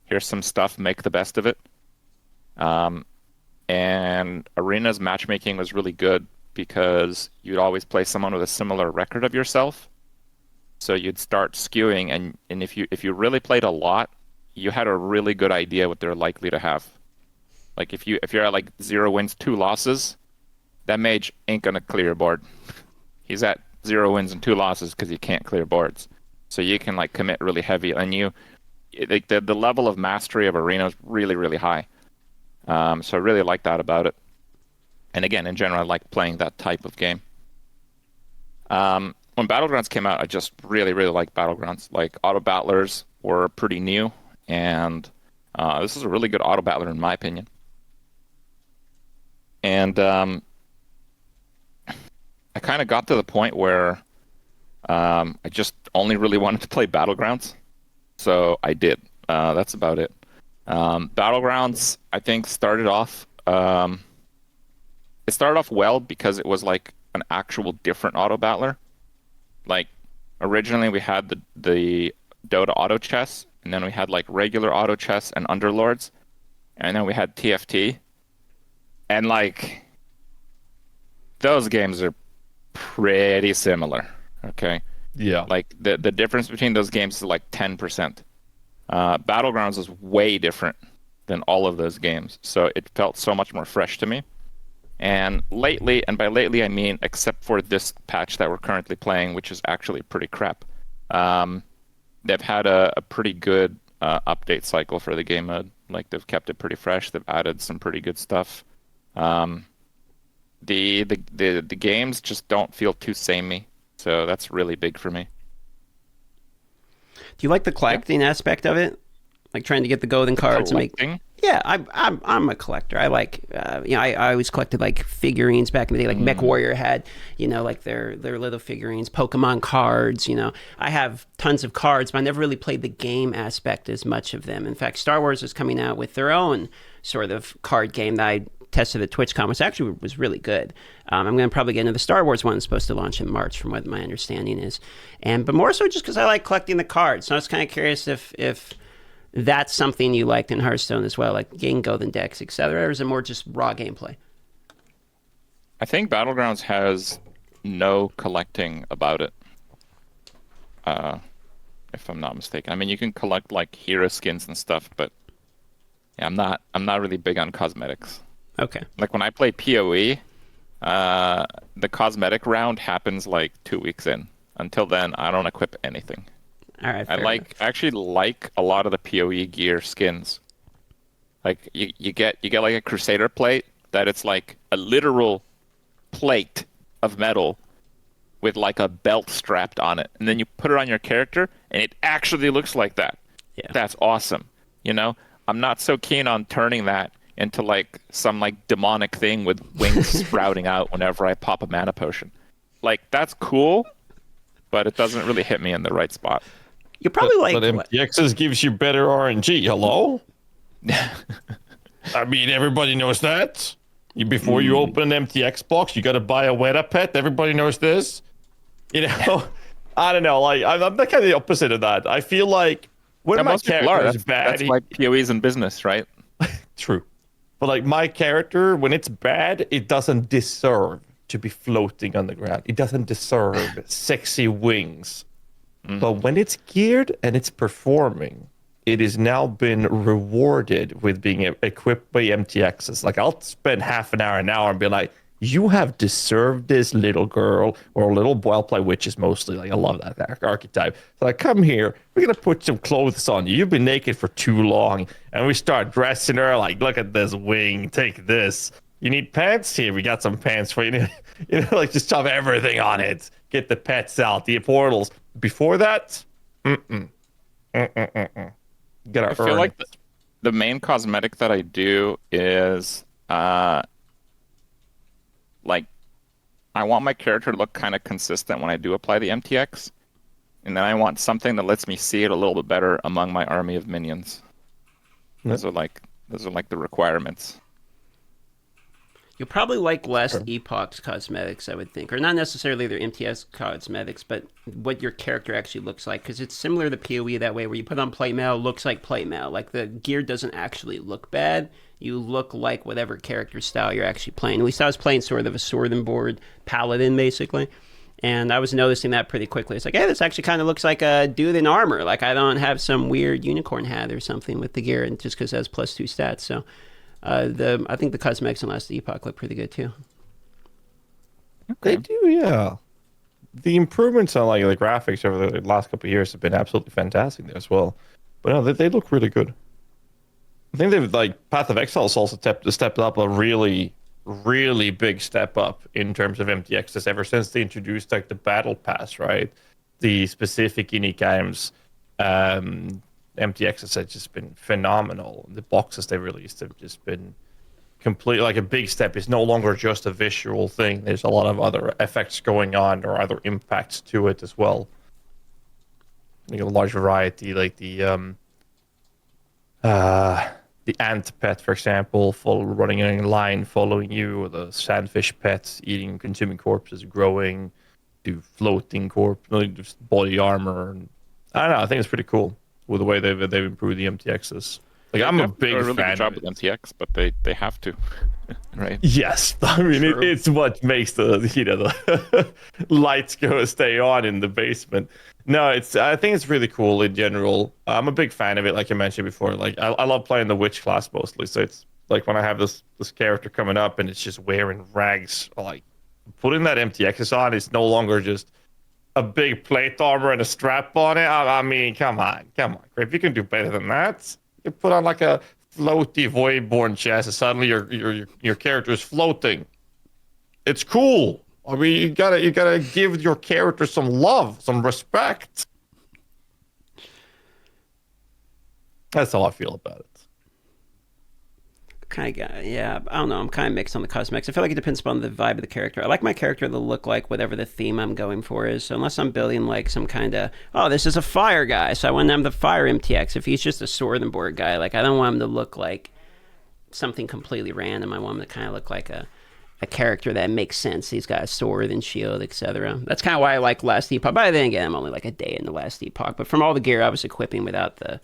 here's some stuff, make the best of it. And Arena's matchmaking was really good because you'd always play someone with a similar record of yourself. So you'd start skewing, and if you really played a lot, you had a really good idea what they're likely to have. Like if you're at like 0 wins, 2 losses, that mage ain't gonna clear your board. He's at 0 wins and 2 losses because he can't clear boards. So you can like commit really heavy, and the level of mastery of Arena is really, really high. So I really like that about it. And again, in general, I like playing that type of game. When Battlegrounds came out, I just really, really liked Battlegrounds. Like auto battlers were pretty new. And this is a really good auto battler in my opinion. And I kind of got to the point where I just only really wanted to play Battlegrounds. So I did. That's about it. Battlegrounds, I think, started off... it started off well because it was like an actual different auto battler. Like, originally we had the Dota auto chess, and then we had like regular auto chess and underlords, and then we had TFT, and like those games are pretty similar. Okay, Yeah. like the difference between those games is like 10%. Battlegrounds is way different than all of those games, so it felt so much more fresh to me. And lately, and by lately I mean except for this patch that we're currently playing, which is actually pretty crap, they've had a pretty good update cycle for the game mode. Like, they've kept it pretty fresh. They've added some pretty good stuff. The games just don't feel too samey, so that's really big for me. Do you like the collecting aspect of it? Like trying to get the golden cards and make... Collecting? Yeah, I'm a collector. I like, I always collected like figurines back in the day. Like Mech Warrior had, like their little figurines, Pokemon cards. I have tons of cards, but I never really played the game aspect as much of them. In fact, Star Wars is coming out with their own sort of card game that I tested at TwitchCon, which actually was really good. I'm going to probably get into the Star Wars one. It's supposed to launch in March, from what my understanding is. But more so just because I like collecting the cards. So I was kind of curious if that's something you liked in Hearthstone as well, like getting golden decks, etc., or is it more just raw gameplay? I think Battlegrounds has no collecting about it, if I'm not mistaken. I mean, you can collect like hero skins and stuff, but yeah, I'm not really big on cosmetics. Okay. Like when I play PoE, the cosmetic round happens like 2 weeks in. Until then, I don't equip anything. All right. I Fair enough. actually like a lot of the PoE gear skins. Like you get like a Crusader plate that it's like a literal plate of metal with like a belt strapped on it, and then you put it on your character, and it actually looks like that. Yeah. That's awesome. You know, I'm not so keen on turning that into like some like demonic thing with wings sprouting out whenever I pop a mana potion. Like that's cool, but it doesn't really hit me in the right spot. You probably But MTXs gives you better RNG. Hello? I mean, everybody knows that. Before you open an MTX box, you got to buy a Weta pet. Everybody knows this. You know, I don't know. Like, I'm the kind of the opposite of that. I feel like when my character is bad, that's why PoE's in business, right? True. But like my character, when it's bad, it doesn't deserve to be floating on the ground. It doesn't deserve sexy wings. But when it's geared and it's performing, it has now been rewarded with being equipped by MTXs. Like I'll spend half an hour and be like, you have deserved this, little girl or little boy. I'll play witches mostly. Like I love that archetype. So I come here, we're gonna put some clothes on you. You've been naked for too long, and we start dressing her. Like, look at this wing. Take this. You need pants? Here, we got some pants for you. You know, like just shove everything on it. Get the pets out, the portals. Before that, You gotta I feel like the main cosmetic that I do is like I want my character to look kind of consistent when I do apply the MTX, and then I want something that lets me see it a little bit better among my army of minions. Those are like the requirements. You'll probably like less Epoch's cosmetics, I would think, or not necessarily their MTS cosmetics, but what your character actually looks like, because it's similar to PoE that way, where you put on playmail, looks like playmail. Like the gear doesn't actually look bad. You look like whatever character style you're actually playing. At least I was playing sort of a sword and board paladin, basically. And I was noticing that pretty quickly. It's like, hey, this actually kind of looks like a dude in armor. Like I don't have some weird unicorn hat or something with the gear, and just because it has +2 stats. So I think the cosmetics in Last Epoch look pretty good too. They do, yeah. The improvements on like the graphics over the last couple of years have been absolutely fantastic there as well. But no, they look really good. I think they've like Path of Exile has also stepped up a really, really big step up in terms of MTXs ever since they introduced like the battle pass, right? The specific unique items. MTXs have just been phenomenal. The boxes they released have just been complete. Like a big step. It's no longer just a visual thing. There's a lot of other effects going on or other impacts to it as well. Like a large variety, like the ant pet, for example, running in a line, following you, or the sandfish pet eating, consuming corpses, growing, do floating corpse, just body armor. And I don't know. I think it's pretty cool with the way they've improved the MTXs. Like I'm a big really fan good job of with MTX, but they have to, right? Yes, I mean it's what makes the lights stay on in the basement. No, I think it's really cool in general. I'm a big fan of it, like I mentioned before. Like I love playing the witch class mostly, so it's like when I have this character coming up and it's just wearing rags, like putting that MTXs on, it's no longer just a big plate armor and a strap on it. I mean, come on, Kripp, you can do better than that. You put on like a floaty Voidborn chest, and suddenly your character is floating. It's cool. I mean, you gotta give your character some love, some respect. That's how I feel about it. Yeah, I don't know. I'm kind of mixed on the cosmetics. I feel like it depends upon the vibe of the character. I like my character to look like whatever the theme I'm going for is. So unless I'm building like some kind of, oh, this is a fire guy, so I want him the fire MTX. If he's just a sword and board guy, like I don't want him to look like something completely random. I want him to kind of look like a character that makes sense. He's got a sword and shield, etc. That's kind of why I like Last Epoch. But then again, I'm only like a day in the Last Epoch. But from all the gear I was equipping without the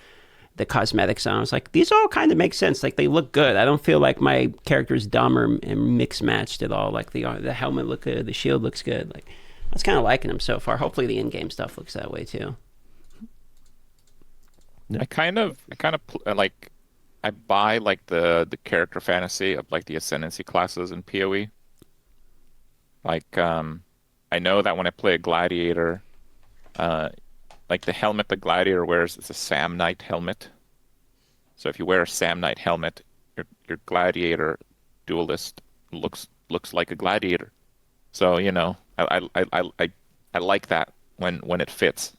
cosmetics on, I was like, these all kind of make sense. Like they look good. I don't feel like my character's dumb or mixed matched at all. Like the helmet look good, the shield looks good. Like I was kind of liking them so far. Hopefully the in-game stuff looks that way too. I kind of like I buy like the character fantasy of like the ascendancy classes in PoE. Like I know that when I play a gladiator, Like the helmet the gladiator wears is a Sam Knight helmet. So if you wear a Sam Knight helmet, your gladiator duelist looks like a gladiator. So I like that when it fits.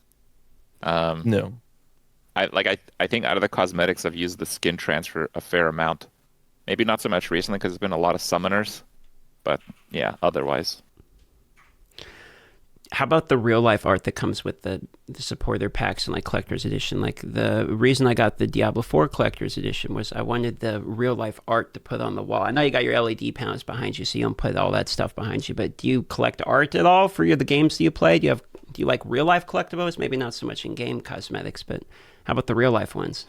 No. I think out of the cosmetics, I've used the skin transfer a fair amount. Maybe not so much recently because there's been a lot of summoners, but yeah, otherwise. How about the real life art that comes with the supporter packs and like collector's edition? Like the reason I got the Diablo 4 collector's edition was I wanted the real life art to put on the wall. I know you got your LED panels behind you, so you don't put all that stuff behind you. But do you collect art at all for the games that you play? Do you like real life collectibles? Maybe not so much in game cosmetics, but how about the real life ones?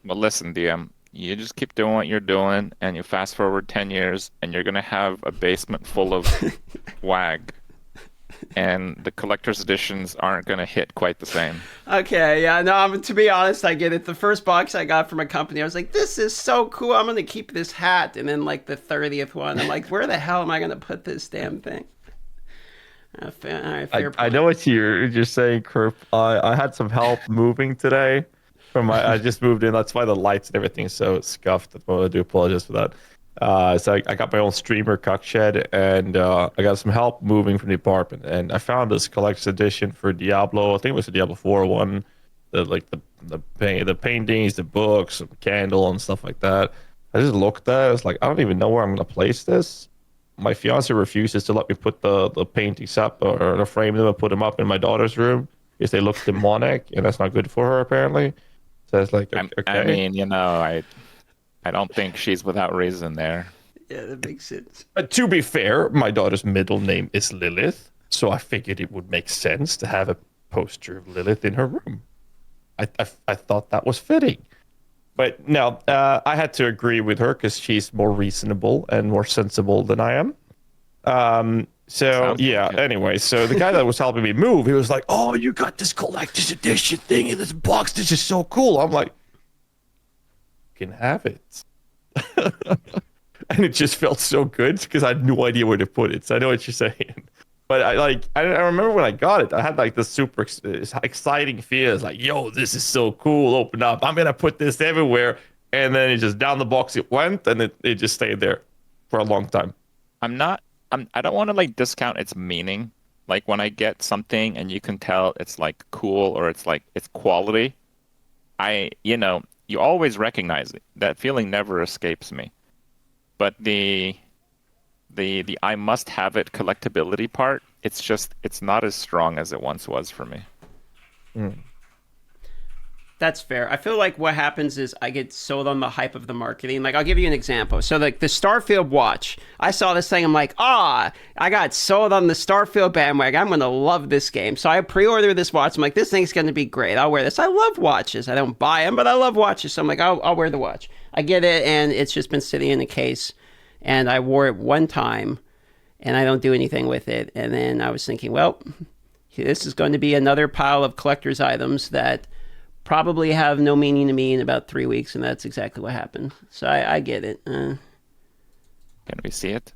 Well, listen, DM, you just keep doing what you're doing, and you fast forward 10 years, and you're gonna have a basement full of WAG. And the collector's editions aren't going to hit quite the same. Okay, yeah, no, to be honest, I get it. The first box I got from a company, I was like, this is so cool. I'm going to keep this hat. And then, like, the 30th one, I'm like, where the hell am I going to put this damn thing? Fair point. I know what you're saying, Kripp. I had some help moving today. I just moved in. That's why the lights and everything is so scuffed. I do apologize for that. So I got my own streamer cuck shed, and I got some help moving from the apartment. And I found this collector's edition for Diablo. I think it was the Diablo 4 one. The paintings, the books, some candle, and stuff like that. I just looked at it. I was like, I don't even know where I'm gonna place this. My fiance refuses to let me put the paintings up or frame them and put them up in my daughter's room because they look demonic, and that's not good for her apparently. So it's like, okay. I mean, I don't think she's without reason there. Yeah, that makes sense. To be fair, my daughter's middle name is Lilith, so I figured it would make sense to have a poster of Lilith in her room. I thought that was fitting. But no, I had to agree with her because she's more reasonable and more sensible than I am. Anyway, so the guy that was helping me move, he was like, oh, you got this collector's edition thing in this box. This is so cool. I'm like, can have it. And it just felt so good because I had no idea where to put it. So I know what you're saying. But I remember when I got it, I had like this super exciting feel. It's like, yo, this is so cool. Open up. I'm going to put this everywhere. And then it just down the box it went, and it just stayed there for a long time. I don't want to like discount its meaning. Like when I get something and you can tell it's like cool or it's like it's quality, you always recognize it. That feeling never escapes me. But the I must have it collectability part, it's not as strong as it once was for me. That's fair. I feel like what happens is I get sold on the hype of the marketing. Like, I'll give you an example. So, like, the Starfield watch. I saw this thing. I'm like, I got sold on the Starfield bandwagon. I'm going to love this game. So, I pre-ordered this watch. I'm like, this thing's going to be great. I'll wear this. I love watches. I don't buy them, but I love watches. So, I'm like, I'll wear the watch. I get it, and it's just been sitting in a case. And I wore it one time, and I don't do anything with it. And then I was thinking, well, this is going to be another pile of collector's items that probably have no meaning to me in about 3 weeks, and that's exactly what happened. So I get it. Can we see it?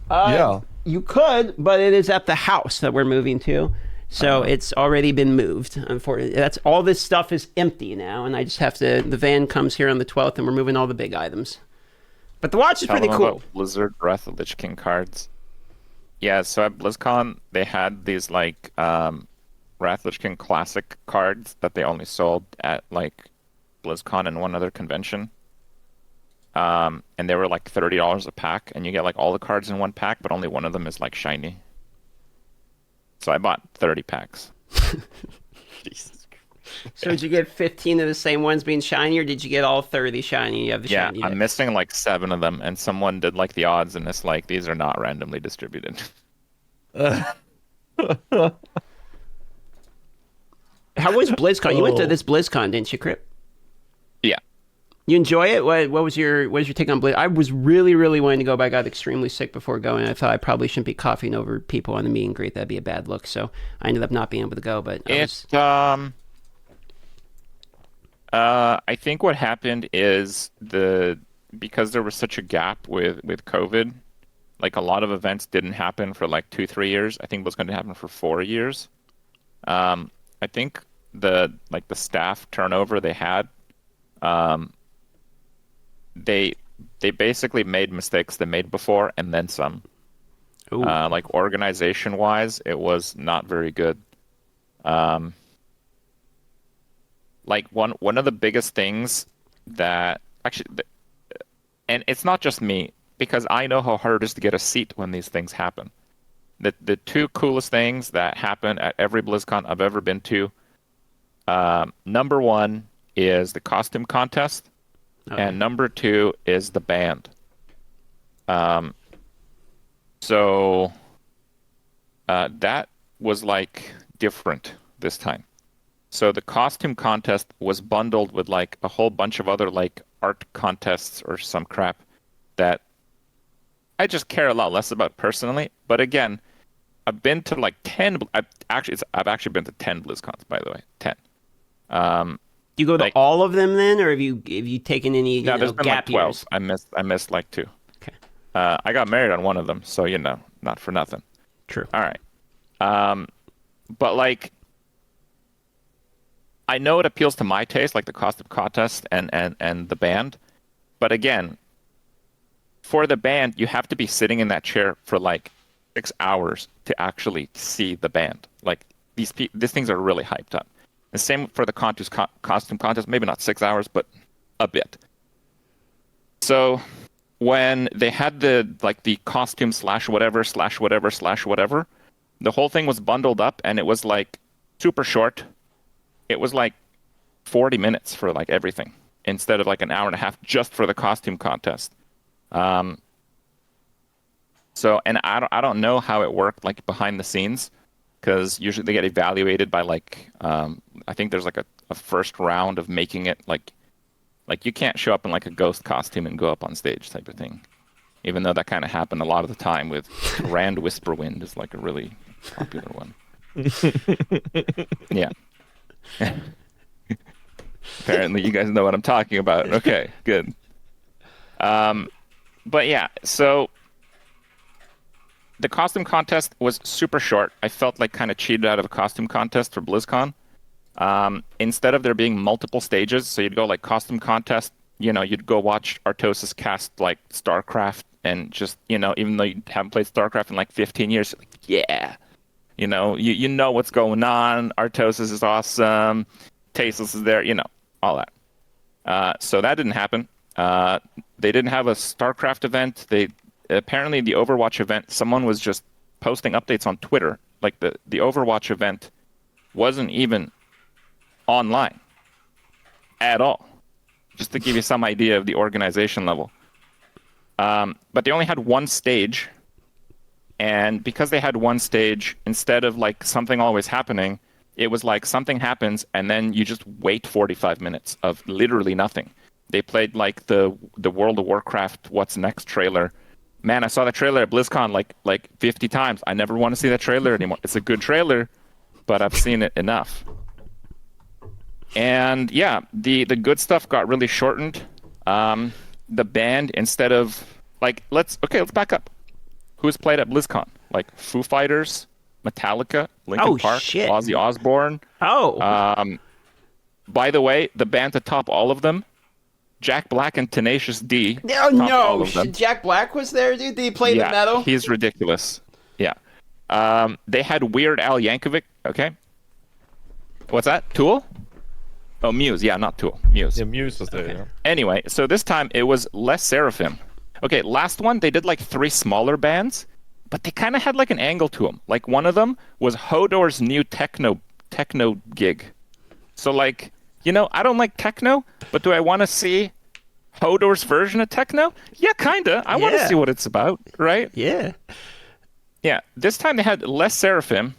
Yeah. You could, but it is at the house that we're moving to. So it's already been moved. Unfortunately, that's all this stuff is empty now, and I just have to. The van comes here on the 12th, and we're moving all the big items. But the watch is pretty cool. About Blizzard Wrath of the Lich King cards. Yeah, so at BlizzCon they had these like Wrath of the Lich King classic cards that they only sold at like BlizzCon and one other convention. And they were like $30 a pack, and you get like all the cards in one pack, but only one of them is like shiny. So I bought 30 packs. Jesus. So did you get 15 of the same ones being shiny, or did you get all 30 shiny? You have the shiny. Yeah, I'm missing like 7 of them, and someone did like the odds, and it's like these are not randomly distributed. How was BlizzCon? You went to this BlizzCon, didn't you, Kripp? Yeah. You enjoy it? What was your take on Blizz? I was really, really wanting to go, but I got extremely sick before going. I thought I probably shouldn't be coughing over people on the meet and greet. That'd be a bad look. So I ended up not being able to go. But I think what happened is because there was such a gap with COVID, like a lot of events didn't happen for like 2-3 years. I think it was going to happen for 4 years. I think the staff turnover they had, um, they basically made mistakes they made before and then some. Ooh. Like organization wise, it was not very good. Um, like one of the biggest things that actually, and it's not just me because I know how hard it is to get a seat when these things happen. The two coolest things that happen at every BlizzCon I've ever been to, number one is the costume contest, and number two is the band. So that was like different this time. So the costume contest was bundled with like a whole bunch of other like art contests or some crap that I just care a lot less about personally. But again, I've been to like 10. I've actually been to 10 BlizzCons, by the way. 10. Do you go to like- all of them then, or have you taken any No, there's been like gap 12. years? I missed like 2. Okay, I got married on one of them, so not for nothing. true. All right. But like, I know it appeals to my taste, like the costume contest and the band. But again, for the band, you have to be sitting in that chair for like 6 hours to actually see the band. Like these things are really hyped up. The same for the costume contest, maybe not 6 hours, but a bit. So when they had the costume /whatever, the whole thing was bundled up and it was like super short. It was like 40 minutes for like everything instead of like an hour and a half just for the costume contest. So, and I don't know how it worked like behind the scenes, because usually they get evaluated by like, I think there's like a first round of making it like you can't show up in like a ghost costume and go up on stage type of thing. Even though that kind of happened a lot of the time with Rand Whisperwind is like a really popular one. Yeah. Apparently you guys know what I'm talking about. Okay, good. But yeah, so the costume contest was super short. I felt like kind of cheated out of a costume contest for BlizzCon. Instead of there being multiple stages, so you'd go like costume contest, you'd go watch Artosis cast like StarCraft and just, even though you haven't played StarCraft in like 15 years, like, yeah, you know what's going on. Artosis is awesome. Tasteless is there, all that. So that didn't happen. They didn't have a StarCraft event. Apparently the Overwatch event, someone was just posting updates on Twitter. Like the Overwatch event wasn't even online at all, just to give you some idea of the organization level. But they only had one stage, and because they had one stage, instead of like something always happening, it was like something happens and then you just wait 45 minutes of literally nothing. They played like the World of Warcraft What's Next trailer. Man, I saw that trailer at BlizzCon like 50 times. I never want to see that trailer anymore. It's a good trailer, but I've seen it enough. And yeah, the good stuff got really shortened. The band, instead of like, let's back up. Who's played at BlizzCon? Like Foo Fighters, Metallica, Linkin Park, shit. Ozzy Osbourne. By the way, the band to top all of them, Jack Black and Tenacious D. Oh all no! of them. Jack Black was there, dude. Did he play the metal? He's ridiculous. Yeah. They had Weird Al Yankovic. Okay. What's that? Tool? Oh, Muse. Yeah, not Tool. Muse. Yeah, Muse was there. Yeah. Anyway, so this time it was less Seraphim. Okay, last one they did like 3 smaller bands, but they kind of had like an angle to them. Like one of them was Hodor's new techno gig. So like, I don't like techno, but do I want to see Hodor's version of techno? Yeah, kinda. I want to see what it's about, right? Yeah. Yeah. This time they had less Seraphim,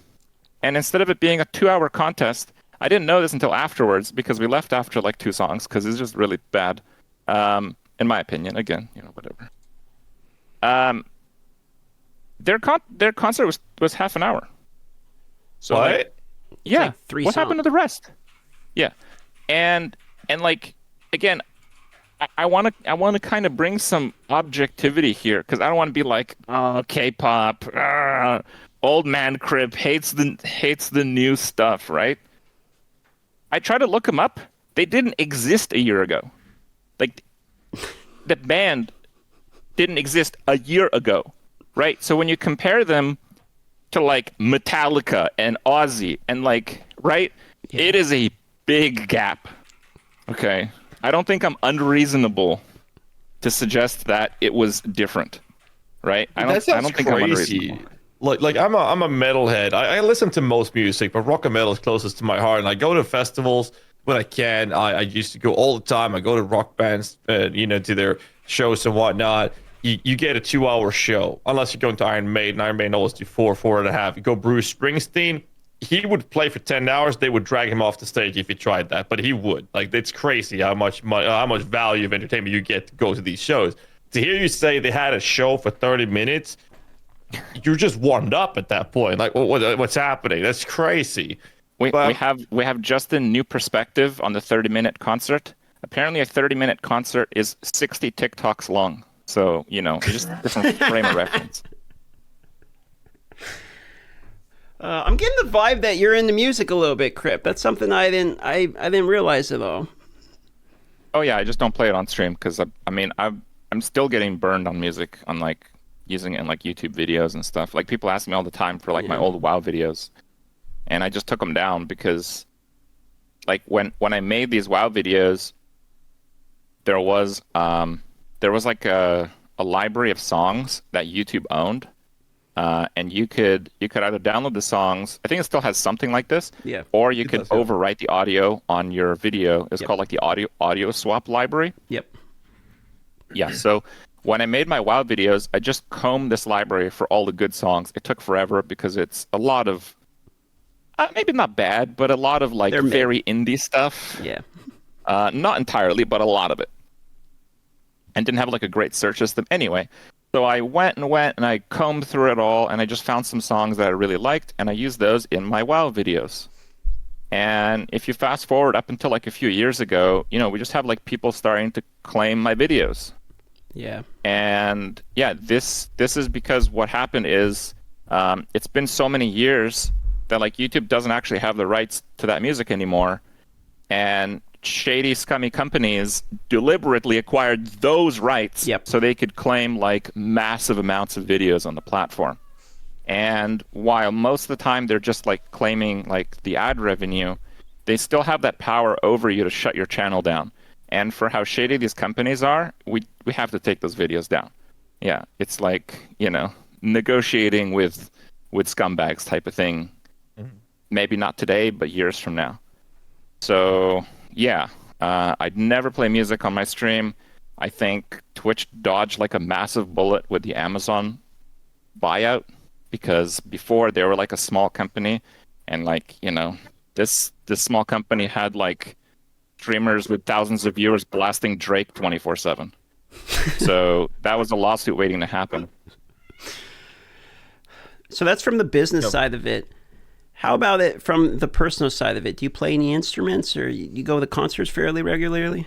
and instead of it being a 2-hour contest, I didn't know this until afterwards because we left after like 2 songs because it's just really bad, in my opinion. Again, whatever. Their concert was half an hour. So what? Like, yeah. Like 3 what songs. happened to the rest? Yeah. And like, again, I want to kind of bring some objectivity here because I don't want to be like, oh, K-pop, old man Kripp hates the new stuff, right? I try to look them up. They didn't exist a year ago. Like, the band didn't exist a year ago, right? So when you compare them to like Metallica and Ozzy and like, right? Yeah. It is a big gap. Okay. I don't think I'm unreasonable to suggest that it was different, right? I don't think I'm unreasonable. Like I'm a metalhead. I listen to most music, but rock and metal is closest to my heart. And I go to festivals when I can. I used to go all the time. I go to rock bands, to their shows and whatnot. You get a 2-hour show, unless you're going to Iron Maiden. Iron Maiden always do 4.5. You go Bruce Springsteen. He would play for 10 hours. They would drag him off the stage if he tried that, but he would. Like, it's crazy how much value of entertainment you get to go to these shows. To hear you say they had a show for 30 minutes, you're just warmed up at that point. Like, what's happening? That's crazy. We have just a new perspective on the 30-minute concert. Apparently, a 30-minute concert is 60 TikToks long. So, it's just a different frame of reference. I'm getting the vibe that you're into music a little bit, Kripp. That's something I didn't realize at all. Oh yeah, I just don't play it on stream because I'm still getting burned on music on like using it in like YouTube videos and stuff. Like people ask me all the time for like my old WoW videos, and I just took them down because like when I made these WoW videos, there was like a library of songs that YouTube owned. And you could either download the songs. I think it still has something like this. Yeah. Or you could overwrite the audio on your video. It's called like the audio swap library. Yep. Yeah. So when I made my WoW videos, I just combed this library for all the good songs. It took forever because it's a lot of maybe not bad, but a lot of like very indie stuff. Yeah. Not entirely, but a lot of it. And didn't have like a great search system anyway. So I went and I combed through it all, and I just found some songs that I really liked, and I used those in my WoW videos. And if you fast forward up until like a few years ago, we just have like people starting to claim my videos. Yeah. And yeah, this is because what happened is it's been so many years that like YouTube doesn't actually have the rights to that music anymore, and shady, scummy companies deliberately acquired those rights so they could claim like massive amounts of videos on the platform. And while most of the time they're just like claiming like the ad revenue, they still have that power over you to shut your channel down. And for how shady these companies are, we have to take those videos down. Yeah, it's like, negotiating with scumbags type of thing. Mm-hmm. Maybe not today, but years from now. So yeah, I'd never play music on my stream. I think Twitch dodged like a massive bullet with the Amazon buyout, because before they were like a small company, and like, this small company had like streamers with thousands of viewers blasting Drake 24/7. So that was a lawsuit waiting to happen. So that's from the business side of it. How about it from the personal side of it? Do you play any instruments, or you go to concerts fairly regularly?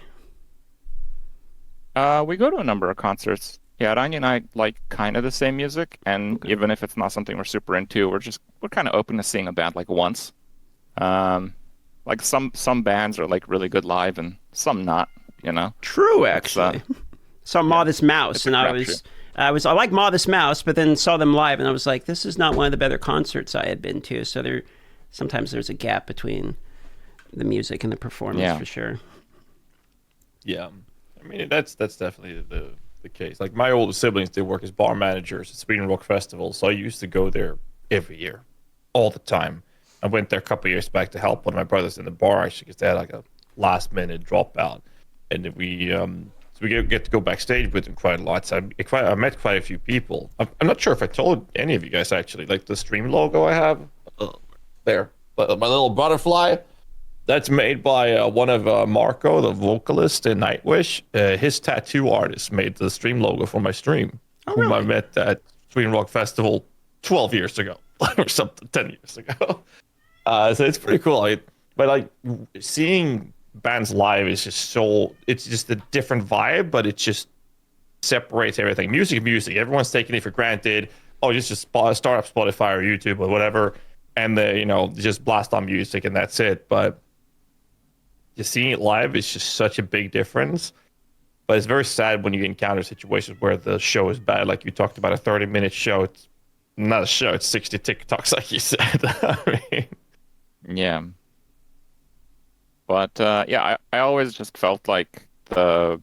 We go to a number of concerts. Yeah, Rani and I like kind of the same music, and even if it's not something we're super into, we're kind of open to seeing a band like once. Like some bands are like really good live, and some not. True, actually. Saw Modest Mouse, and I like Modest Mouse, but then saw them live, and I was like, this is not one of the better concerts I had been to. So sometimes there's a gap between the music and the performance for sure. Yeah, I mean that's definitely the case. Like my older siblings, they work as bar managers at Sweden Rock Festival, so I used to go there every year, all the time. I went there a couple of years back to help one of my brothers in the bar, actually, because they had like a last minute dropout, and then we get to go backstage with them quite a lot. So I met quite a few people. I'm not sure if I told any of you guys, actually. Like the stream logo I have there, my little butterfly, that's made by one of Marco, the vocalist in Nightwish. His tattoo artist made the stream logo for my stream, whom I met at Sweden Rock Festival 12 years ago, or something, 10 years ago. So it's pretty cool. But like seeing bands live is just so, it's just a different vibe, but it just separates everything. Music. Everyone's taking it for granted. Oh, just start up Spotify or YouTube or whatever, and they, just blast on music and that's it. But just seeing it live is just such a big difference. But it's very sad when you encounter situations where the show is bad. Like you talked about a 30-minute show. It's not a show. It's 60 TikToks, like you said. I mean, Yeah. But I always just felt like the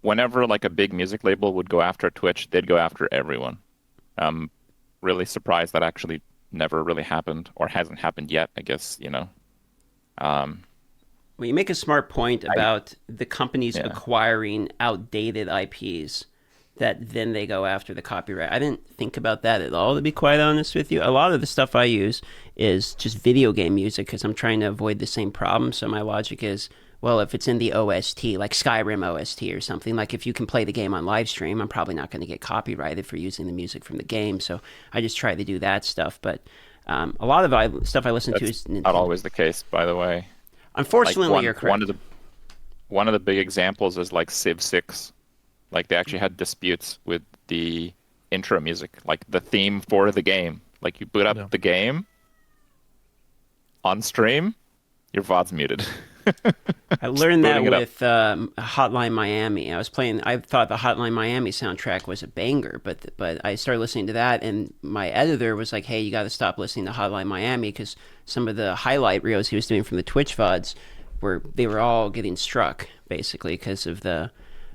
whenever like a big music label would go after Twitch, they'd go after everyone. Really surprised that actually never really happened or hasn't happened yet, I guess. Um, Well, you make a smart point about the companies Yeah. acquiring outdated IPs that then they go after the copyright. I didn't think about that at all, to be quite honest with you. A lot of the stuff I use is just video game music because I'm trying to avoid the same problem. So my logic is, well, if it's in the OST, like Skyrim OST or something, like if you can play the game on live stream, I'm probably not going to get copyrighted for using the music from the game. So I just try to do that stuff. But a lot of stuff I listen to that's is not always the case, by the way. Unfortunately, you're correct. One of the big examples is like Civ 6. Like they actually had disputes with the intro music, like the theme for the game. Like you boot up the game on stream, your VOD's muted. I learned that booting it up. with Hotline Miami. I thought the Hotline Miami soundtrack was a banger, but I started listening to that, and my editor was like, "Hey, you got to stop listening to Hotline Miami because some of the highlight reels he was doing from the Twitch VODs were all getting struck basically because of the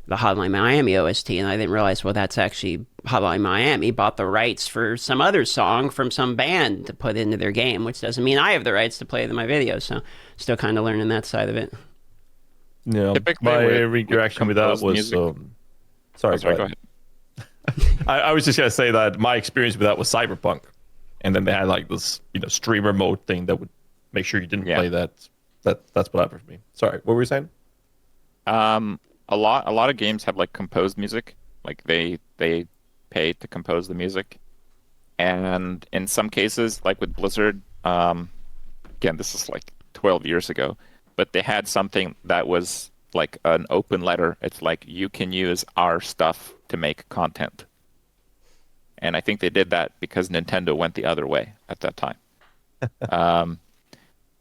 Hotline Miami OST." And I didn't realize, well, that's actually Hotline Miami bought the rights for some other song from some band to put into their game, which doesn't mean I have the rights to play it in my video. So still kind of learning that side of it. Yeah, Typically my with reaction with that composed was music- sorry, Sorry, go go ahead. ahead. I was just gonna say that my experience with that was Cyberpunk, and then they had like this streamer mode thing that would make sure you didn't Yeah. play that. That's what happened for me. Sorry, what were you saying? A lot of games have like composed music. Like they pay to compose the music. And in some cases, like with Blizzard, again, this is like 12 years ago, but they had something that was like an open letter. It's like you can use our stuff to make content. And I think they did that because Nintendo went the other way at that time.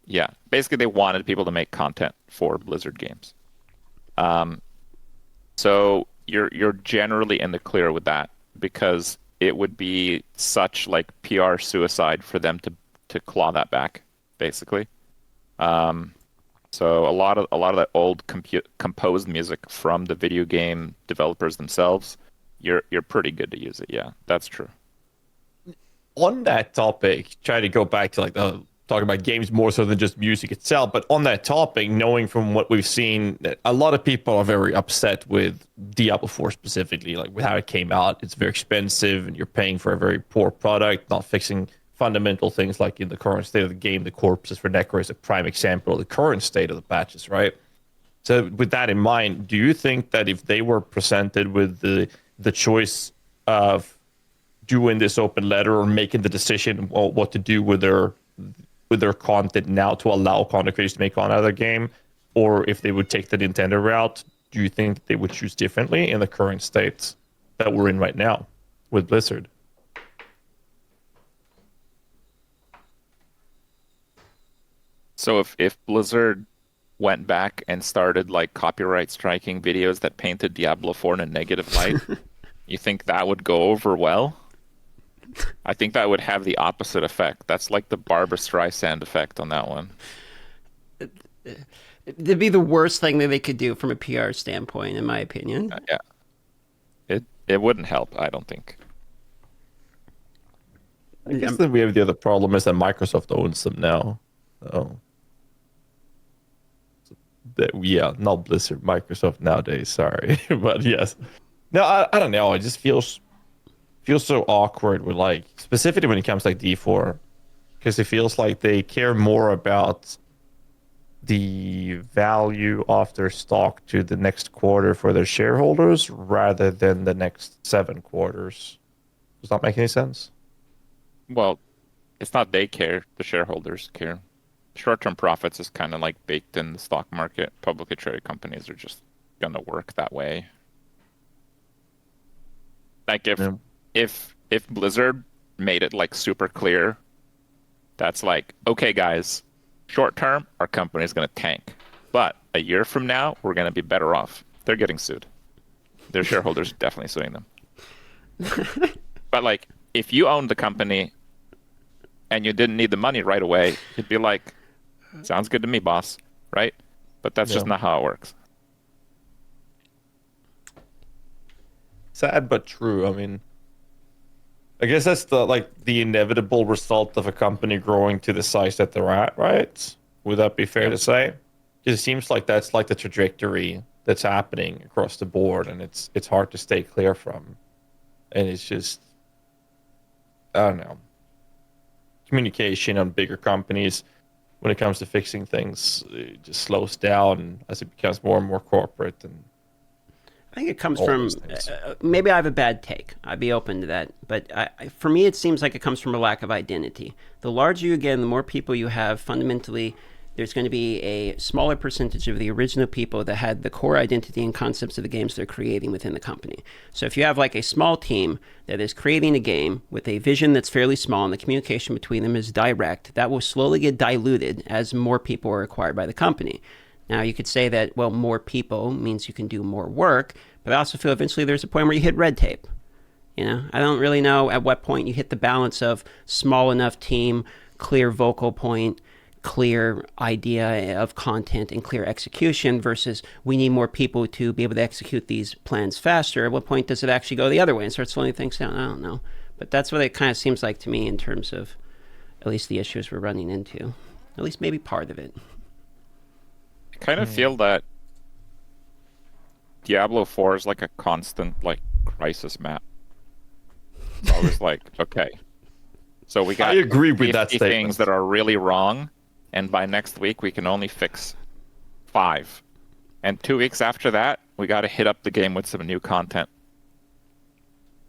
Yeah, basically they wanted people to make content for Blizzard games. So you're generally in the clear with that because it would be such like PR suicide for them to claw that back, basically. So a lot of that old composed music from the video game developers themselves, you're pretty good to use it. Yeah, that's true. On that topic, try to go back to like talking about games more so than just music itself. But on that topic, knowing from what we've seen, that a lot of people are very upset with Diablo 4 specifically, like with how it came out. It's very expensive, and you're paying for a very poor product, not fixing fundamental things like in the current state of the game. The corpses for Necro is a prime example of the current state of the patches, right? So with that in mind, do you think that if they were presented with the choice of doing this open letter or making the decision what to do with their content now to allow content creators to make content out of their game, or if they would take the Nintendo route, do you think they would choose differently in the current state that we're in right now with Blizzard? So if Blizzard went back and started like copyright striking videos that painted Diablo 4 in a negative light, you think that would go over well? I think that would have the opposite effect. That's like the Barbra Streisand effect on that one. It'd be the worst thing that they could do from a PR standpoint, in my opinion. Yeah. It wouldn't help, I don't think. I guess then we have the other problem is that Microsoft owns them now. So not Blizzard, Microsoft nowadays. Sorry, but yes. No, I don't know. It just feels so awkward with like specifically when it comes to like D4, because it feels like they care more about the value of their stock to the next quarter for their shareholders rather than the next 7 quarters. Does that make any sense? Well, it's not they care, the shareholders care. short-term profits is kind of like baked in the stock market. Publicly traded companies are just gonna work that way. Like if Blizzard made it like super clear, that's like, okay, guys, short term, our company's gonna tank, but a year from now, we're gonna be better off. They're getting sued. Their shareholders are definitely suing them. But like, if you owned the company and you didn't need the money right away, you'd be like, sounds good to me, boss, right? But that's just not how it works. Sad but true. I mean, I guess that's the inevitable result of a company growing to the size that they're at, right? Would that be fair to say? Because it seems like that's like the trajectory that's happening across the board, and it's hard to stay clear from. And it's just, I don't know, communication on bigger companies when it comes to fixing things, it just slows down as it becomes more and more corporate. And I think it comes from, maybe I have a bad take. I'd be open to that. But for me, it seems like it comes from a lack of identity. The larger you get and the more people you have, fundamentally, there's going to be a smaller percentage of the original people that had the core identity and concepts of the games they're creating within the company. So if you have like a small team that is creating a game with a vision that's fairly small and the communication between them is direct, that will slowly get diluted as more people are acquired by the company. Now, you could say that, well, more people means you can do more work, but I also feel eventually there's a point where you hit red tape. You know, I don't really know at what point you hit the balance of small enough team, clear vocal point, clear idea of content, and clear execution versus we need more people to be able to execute these plans faster. At what point does it actually go the other way and start slowing things down? I don't know. But that's what it kind of seems like to me in terms of at least the issues we're running into. At least maybe part of it. I kind of feel that Diablo 4 is like a constant like crisis map. It's always like, okay, so we got I agree with 50 that statement. things that are really wrong, and by next week we can only fix 5. And 2 weeks after that, we got to hit up the game with some new content.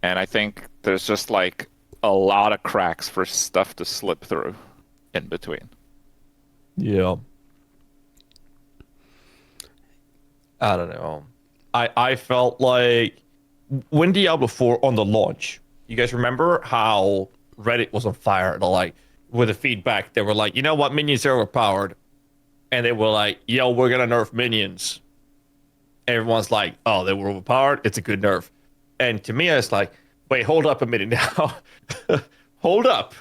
And I think there's just like a lot of cracks for stuff to slip through in between. Yeah. I don't know. I felt like when Diablo 4 on the launch, you guys remember how Reddit was on fire? Like with the feedback, they were like, you know what, minions are overpowered, and they were like, yo, we're gonna nerf minions. Everyone's like, oh, they were overpowered. It's a good nerf. And to me, I was like, wait, hold up a minute now. Hold up.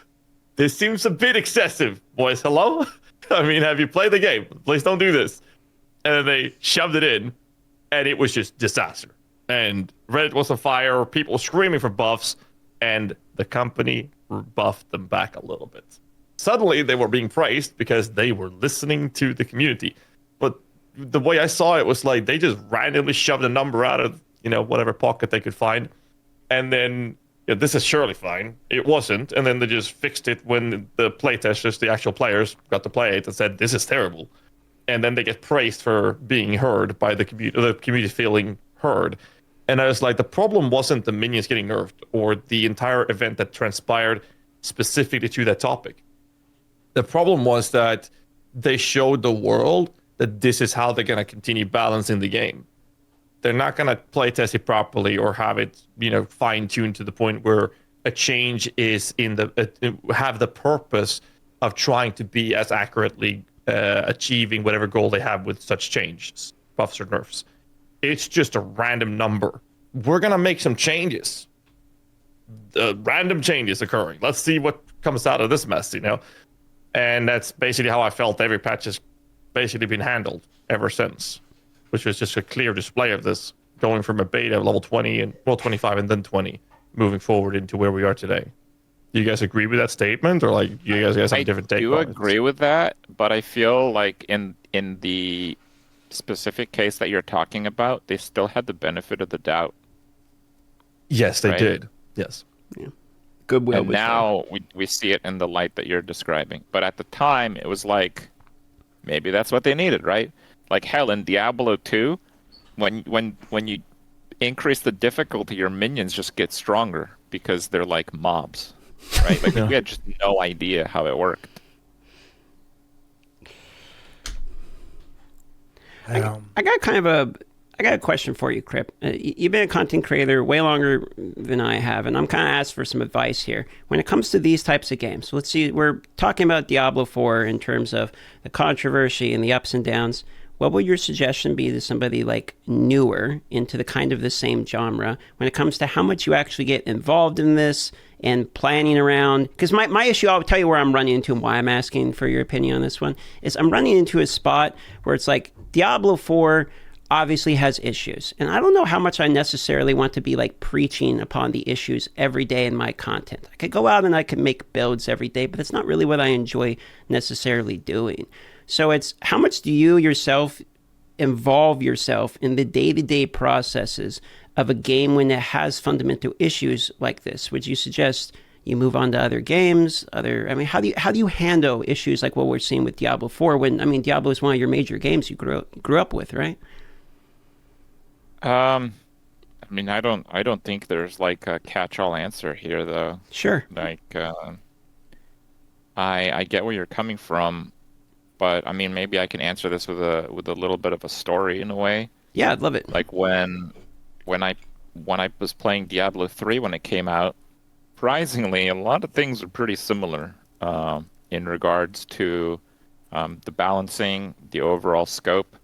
This seems a bit excessive, boys. Hello? I mean, have you played the game? Please don't do this. And then they shoved it in, and it was just disaster. And Reddit was on fire, people screaming for buffs, and the company buffed them back a little bit. Suddenly, they were being praised because they were listening to the community. But the way I saw it was like they just randomly shoved a number out of, whatever pocket they could find. And then, this is surely fine. It wasn't. And then they just fixed it when the playtesters, the actual players, got to play it and said, this is terrible. And then they get praised for being heard by the community feeling heard. And I was like, the problem wasn't the minions getting nerfed or the entire event that transpired specifically to that topic. The problem was that they showed the world that this is how they're going to continue balancing the game. They're not going to play test it properly or have it, fine-tuned to the point where a change is have the purpose of trying to be as accurately achieving whatever goal they have with such changes, buffs or nerfs. It's just a random number. We're going to make some changes. Random changes occurring. Let's see what comes out of this mess, And that's basically how I felt every patch has basically been handled ever since, which was just a clear display of this, going from a beta of level 20 and 25 and then 20, moving forward into where we are today. Do you guys agree with that statement, or like you guys have a different take? I do agree with that, but I feel like in the specific case that you're talking about, they still had the benefit of the doubt. Yes, they did. Yes. Yeah. Goodwill. And now we see it in the light that you're describing. But at the time, it was like maybe that's what they needed, right? Like hell, in Diablo 2, when you increase the difficulty, your minions just get stronger because they're like mobs. Right? Like we had just no idea how it worked. I got a question for you, Kripp. You've been a content creator way longer than I have, and I'm kind of asked for some advice here. When it comes to these types of games, let's see, we're talking about Diablo 4 in terms of the controversy and the ups and downs. What would your suggestion be to somebody like newer into the kind of the same genre when it comes to how much you actually get involved in this and planning around? Because my issue, I'll tell you where I'm running into and why I'm asking for your opinion on this one, is I'm running into a spot where it's like Diablo 4 obviously has issues. And I don't know how much I necessarily want to be like preaching upon the issues every day in my content. I could go out and I could make builds every day, but it's not really what I enjoy necessarily doing. So it's how much do you yourself involve yourself in the day-to-day processes of a game when it has fundamental issues like this? Would you suggest you move on to other games? How do you handle issues like what we're seeing with Diablo 4 when, I mean, Diablo is one of your major games you grew up with, right? I mean, I don't think there's like a catch-all answer here, though. Sure. Like, I get where you're coming from, but I mean, maybe I can answer this with a little bit of a story in a way. Yeah, I'd love it. Like when I was playing Diablo 3 when it came out, surprisingly, a lot of things are pretty similar in regards to the balancing, the overall scope,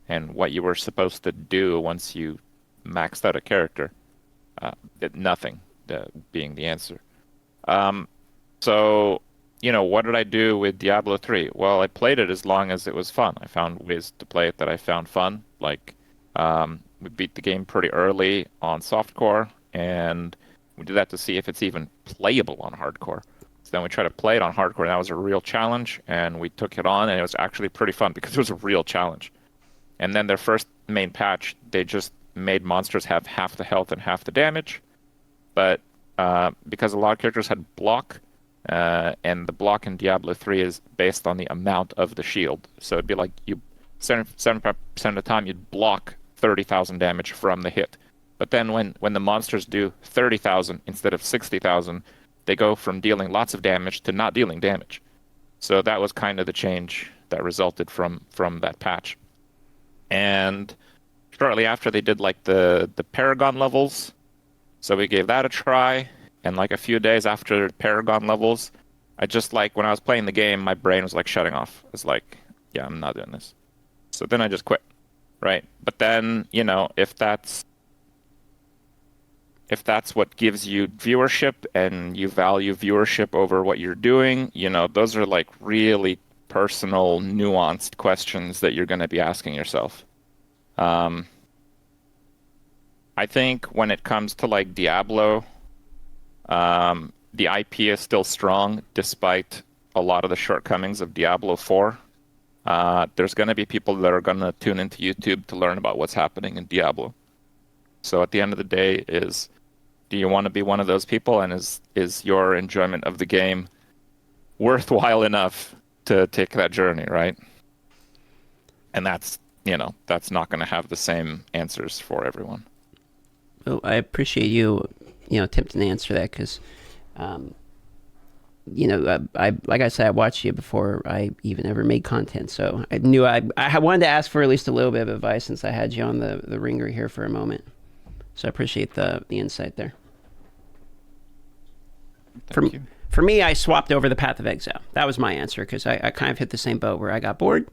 and what you were supposed to do once you maxed out a character. Nothing being the answer. So, what did I do with Diablo 3? Well, I played it as long as it was fun. I found ways to play it that I found fun. Like, we beat the game pretty early on softcore, and we did that to see if it's even playable on hardcore. So then we tried to play it on hardcore, and that was a real challenge, and we took it on, and it was actually pretty fun because it was a real challenge. And then their first main patch, they just made monsters have half the health and half the damage. But because a lot of characters had block, and the block in Diablo 3 is based on the amount of the shield. So it'd be like 75% of the time you'd block 30,000 damage from the hit. But then when the monsters do 30,000 instead of 60,000, they go from dealing lots of damage to not dealing damage. So that was kind of the change that resulted from that patch. And shortly after, they did like the Paragon levels. So we gave that a try. And like a few days after Paragon levels, I just like, when I was playing the game, my brain was like shutting off. It's like, yeah, I'm not doing this. So then I just quit, right? But then, if that's what gives you viewership and you value viewership over what you're doing, those are like really personal, nuanced questions that you're going to be asking yourself. I think when it comes to like Diablo, the IP is still strong despite a lot of the shortcomings of Diablo 4. There's going to be people that are going to tune into YouTube to learn about what's happening in Diablo. So at the end of the day do you want to be one of those people, and is your enjoyment of the game worthwhile enough to take that journey, right? And that's not going to have the same answers for everyone. Well, I appreciate you attempting to answer that because, I like I said, I watched you before I even ever made content, so I knew I wanted to ask for at least a little bit of advice since I had you on the ringer here for a moment. So I appreciate the insight there. Thank you. For me, I swapped over the Path of Exile. That was my answer because I kind of hit the same boat where I got bored,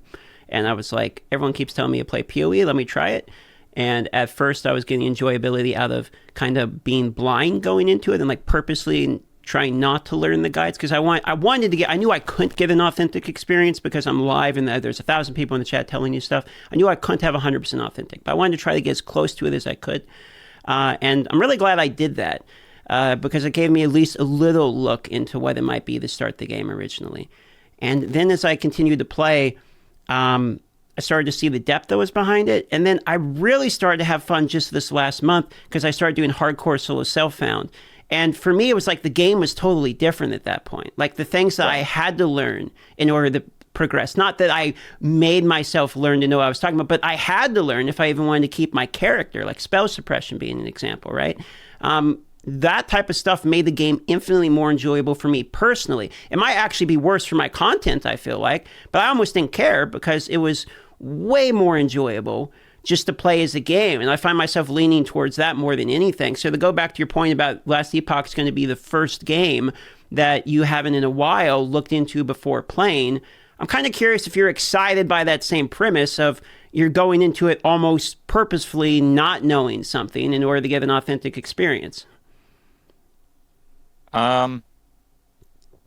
and I was like, everyone keeps telling me to play PoE, let me try it. And at first, I was getting enjoyability out of kind of being blind going into it and like purposely trying not to learn the guides because I knew I couldn't get an authentic experience because I'm live and there's 1,000 people in the chat telling you stuff. I knew I couldn't have 100% authentic, but I wanted to try to get as close to it as I could. And I'm really glad I did that because it gave me at least a little look into what it might be to start the game originally. And then as I continued to play, I started to see the depth that was behind it. And then I really started to have fun just this last month because I started doing hardcore solo self-found. And for me, it was like the game was totally different at that point. Like the things that I had to learn in order to progress. Not that I made myself learn to know what I was talking about, but I had to learn if I even wanted to keep my character, like spell suppression being an example, right? That type of stuff made the game infinitely more enjoyable for me personally. It might actually be worse for my content, I feel like, but I almost didn't care because it was way more enjoyable just to play as a game. And I find myself leaning towards that more than anything. So to go back to your point about Last Epoch is going to be the first game that you haven't in a while looked into before playing, I'm kind of curious if you're excited by that same premise of you're going into it almost purposefully not knowing something in order to get an authentic experience. I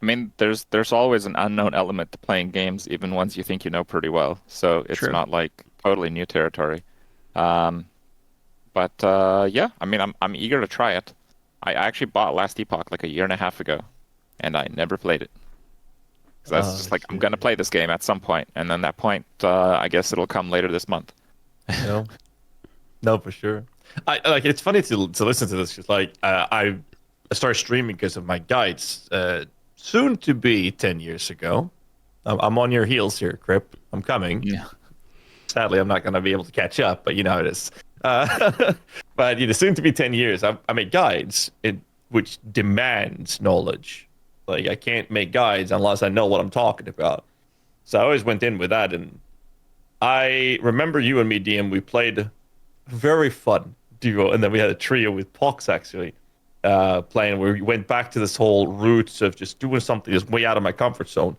mean, there's always an unknown element to playing games, even ones you think you know pretty well. So it's True. not like totally new territory. But yeah, I mean, I'm eager to try it. I actually bought Last Epoch like a year and a half ago, and I never played it. Because I was just like, I'm gonna play this game at some point, and then that point, I guess it'll come later this month. No, no, for sure. I like. It's funny to listen to this. 'Cause, like, I started streaming because of my guides. Soon to be 10 years ago. I'm on your heels here, Kripp. I'm coming. Yeah. Sadly, I'm not going to be able to catch up, but you know how it is. But soon to be 10 years, I make guides, which demands knowledge. Like, I can't make guides unless I know what I'm talking about. So I always went in with that. And I remember you and me, DM, we played very fun duo. And then we had a trio with Pox, actually. Playing where we went back to this whole roots of just doing something that's way out of my comfort zone,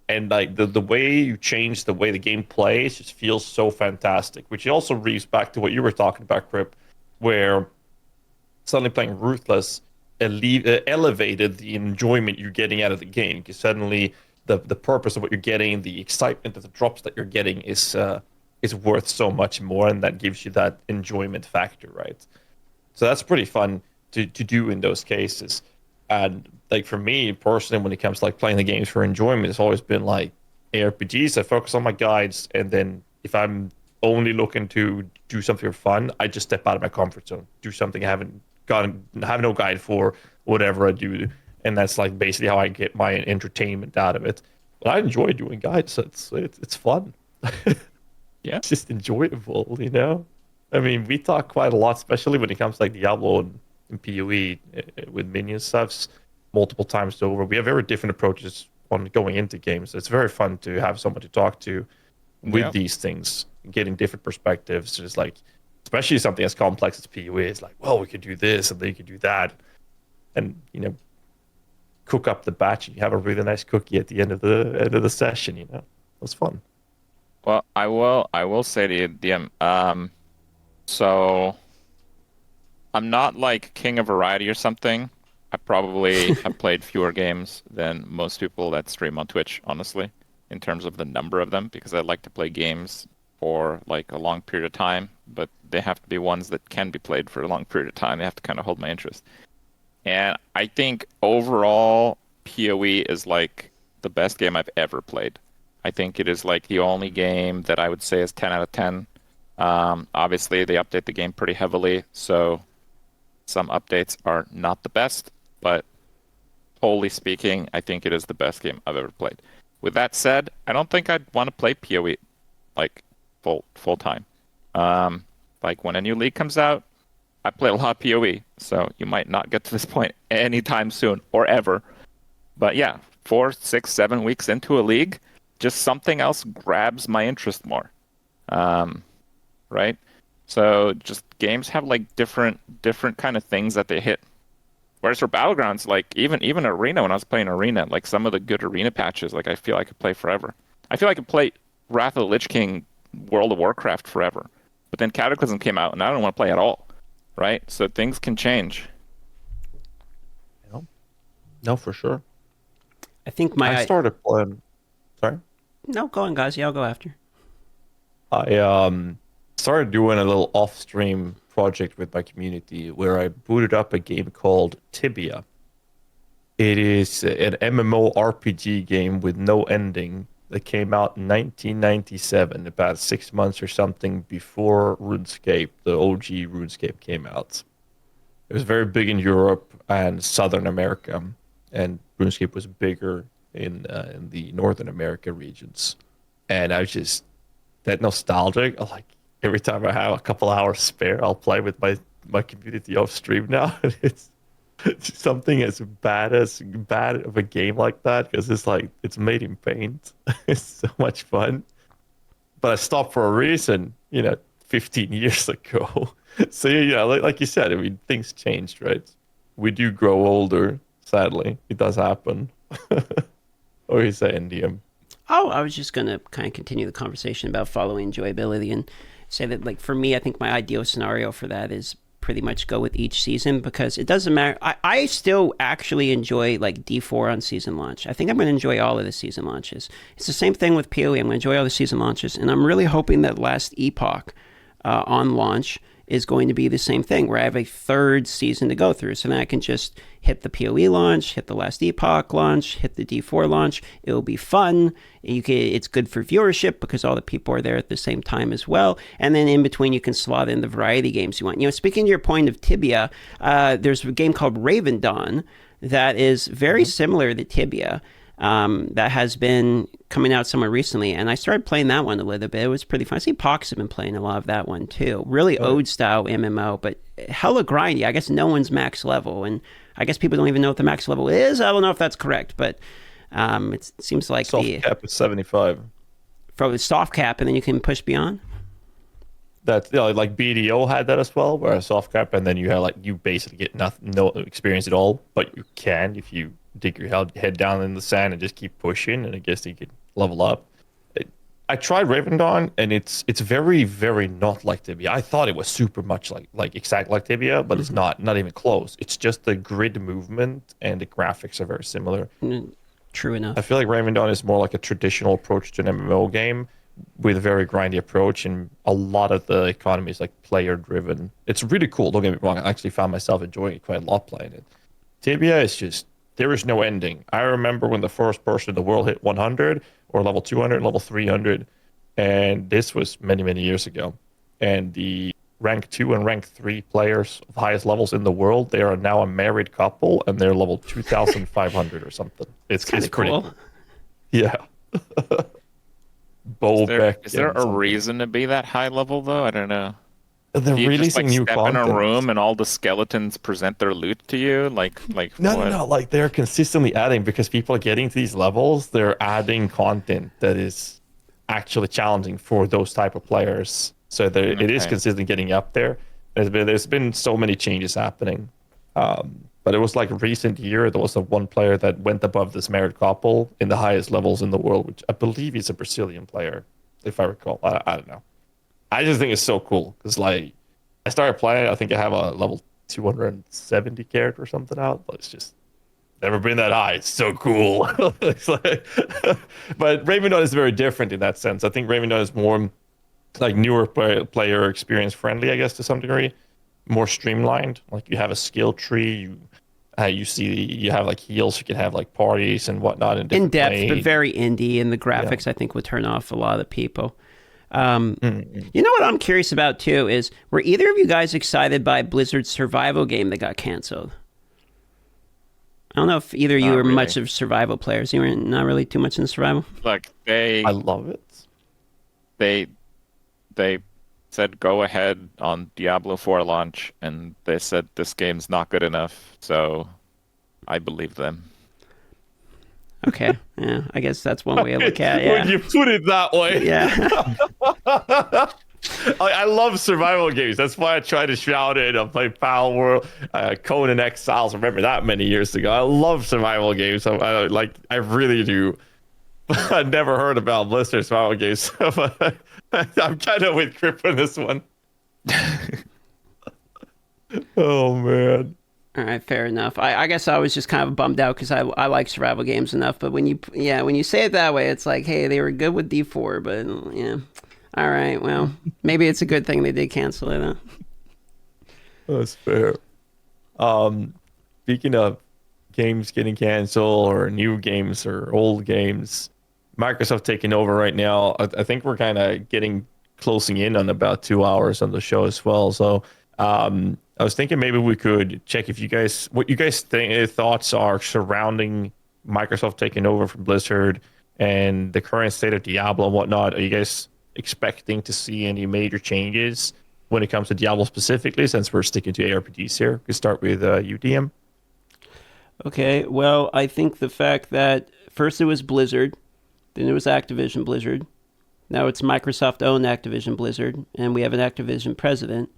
and like the way you change the way the game plays just feels so fantastic, which also reads back to what you were talking about, Kripp, where suddenly playing Ruthless elevated the enjoyment you're getting out of the game, because suddenly the purpose of what you're getting, the excitement of the drops that you're getting is worth so much more, and that gives you that enjoyment factor, right? So that's pretty fun to do in those cases. And like for me personally, when it comes to like playing the games for enjoyment, it's always been like ARPGs. I focus on my guides, and then if I'm only looking to do something for fun, I just step out of my comfort zone, do something I have no guide for, whatever I do, and that's like basically how I get my entertainment out of it. But I enjoy doing guides. It's fun. Yeah. It's just enjoyable, I mean, we talk quite a lot, especially when it comes to like Diablo and PoE with minion stuffs multiple times over. We have very different approaches on going into games. It's very fun to have someone to talk to with these things, getting different perspectives. Just like, especially something as complex as PoE, it's like, well, we could do this and then you could do that, and cook up the batch and you have a really nice cookie at the end of the session. It was fun. Well, I will say to you, DM. So I'm not like king of variety or something. I probably have played fewer games than most people that stream on Twitch, honestly, in terms of the number of them, because I like to play games for like a long period of time, but they have to be ones that can be played for a long period of time. They have to kind of hold my interest. And I think overall, PoE is like the best game I've ever played. I think it is like the only game that I would say is 10 out of 10. Obviously, they update the game pretty heavily, so some updates are not the best, but wholly speaking, I think it is the best game I've ever played. With that said, I don't think I'd want to play PoE like full time. Like when a new league comes out, I play a lot of PoE, so you might not get to this point anytime soon or ever. But yeah, 4, 6, 7 weeks into a league, just something else grabs my interest more. Right? So just games have like different kind of things that they hit. Whereas for Battlegrounds, like even Arena, when I was playing Arena, like some of the good Arena patches, like I feel I could play forever. I feel I could play Wrath of the Lich King, World of Warcraft forever. But then Cataclysm came out, and I don't want to play at all. Right? So things can change. No, for sure. I think I started playing. Sorry? No, go on, guys. Yeah, I'll go after. I started doing a little off-stream project with my community where I booted up a game called Tibia. It is an MMORPG game with no ending that came out in 1997, about 6 months or something before RuneScape, the OG RuneScape, came out. It was very big in Europe and Southern America, and RuneScape was bigger in the Northern America regions. And I was just that nostalgic. Like every time I have a couple hours spare, I'll play with my community off stream now. It's something as bad of a game like that, because it's like it's made in paint. It's so much fun. but I stopped for a reason, 15 years ago. So yeah, like you said, I mean, things changed, right? We do grow older, sadly. It does happen. What are you saying, DM? Oh, I was just going to kind of continue the conversation about following enjoyability and say that, like, for me, I think my ideal scenario for that is pretty much go with each season because it doesn't matter. I still actually enjoy, like, D4 on season launch. I think I'm going to enjoy all of the season launches. It's the same thing with PoE. I'm going to enjoy all the season launches, and I'm really hoping that last Epoch on launch is going to be the same thing where I have a third season to go through. So then I can just hit the PoE launch, hit the last Epoch launch, hit the D4 launch. It will be fun. It's good for viewership because all the people are there at the same time as well. And then in between, you can slot in the variety games you want. Speaking to your point of Tibia, there's a game called Raven Dawn that is very similar to Tibia. That has been coming out somewhere recently, and I started playing that one a little bit. It was pretty fun. I see Pox have been playing a lot of that one too. Really Ode style MMO, but hella grindy. I guess no one's max level, and I guess people don't even know what the max level is. I don't know if that's correct, but it seems like Soft cap is 75. For the soft cap, and then you can push beyond. That like BDO had that as well, where a soft cap, and then you basically get no experience at all, but you can if you dig your head down in the sand and just keep pushing, and I guess you could level up. I tried Raven Dawn, and it's very, very not like Tibia. I thought it was super much like exactly like Tibia, but it's not even close. It's just the grid movement and the graphics are very similar. True enough. I feel like Raven Dawn is more like a traditional approach to an MMO game with a very grindy approach, and a lot of the economy is like player driven. It's really cool, don't get me wrong. I actually found myself enjoying it quite a lot playing it. Tibia is just, there is no ending. I remember when the first person in the world hit 100 or level 200, level 300, and this was many, many years ago. And the rank 2 and rank 3 players of highest levels in the world, they are now a married couple, and they're level 2,500 or something. It's pretty cool. Yeah. Is there a reason to be that high level, though? I don't know. They're releasing new step content. in a room and all the skeletons present their loot to you? No. Like, they're consistently adding, because people are getting to these levels. They're adding content that is actually challenging for those type of players. So it is consistently getting up there. There's been so many changes happening. But it was like recent year, there was one player that went above this married couple in the highest levels in the world, which I believe is a Brazilian player, if I recall. I don't know. I just think it's so cool because, like, I started playing. I think I have a level 270 character or something out, but it's just never been that high. It's so cool. It's like, but Raven Dawn is very different in that sense. I think Raven Dawn is more like newer player experience friendly, I guess, to some degree, more streamlined. Like, you have a skill tree. You have like heals. You can have like parties and whatnot. In depth, but very indie, and the graphics I think would turn off a lot of the people. You know what I'm curious about too is, were either of you guys excited by Blizzard's survival game that got canceled? I don't know if either of you were much of survival players. You were not really too much in survival. Like I love it. They said go ahead on Diablo 4 launch, and they said this game's not good enough, so I believe them. Okay, yeah, I guess that's one way to look at it. Yeah. When you put it that way. Yeah. I love survival games. That's why I try to shout it. I play Pal World, Conan Exiles. Remember that many years ago. I love survival games. I really do. I never heard about Blizzard survival games. I'm kind of with Kripp on this one. Oh man. All right, fair enough. I guess I was just kind of bummed out because I like survival games enough. But when you say it that way, it's like, hey, they were good with D4, but yeah. All right, well, maybe it's a good thing they did cancel it. Huh? That's fair. Speaking of games getting canceled or new games or old games, Microsoft taking over right now. I think we're kind of closing in on about 2 hours on the show as well. So I was thinking maybe we could check what you guys think thoughts are surrounding Microsoft taking over from Blizzard and the current state of Diablo and whatnot. Are you guys expecting to see any major changes when it comes to Diablo specifically, since we're sticking to ARPGs here? We start with UDM. Okay, well, I think the fact that first it was Blizzard, then it was Activision Blizzard, Now it's Microsoft-owned Activision Blizzard, and we have an Activision president.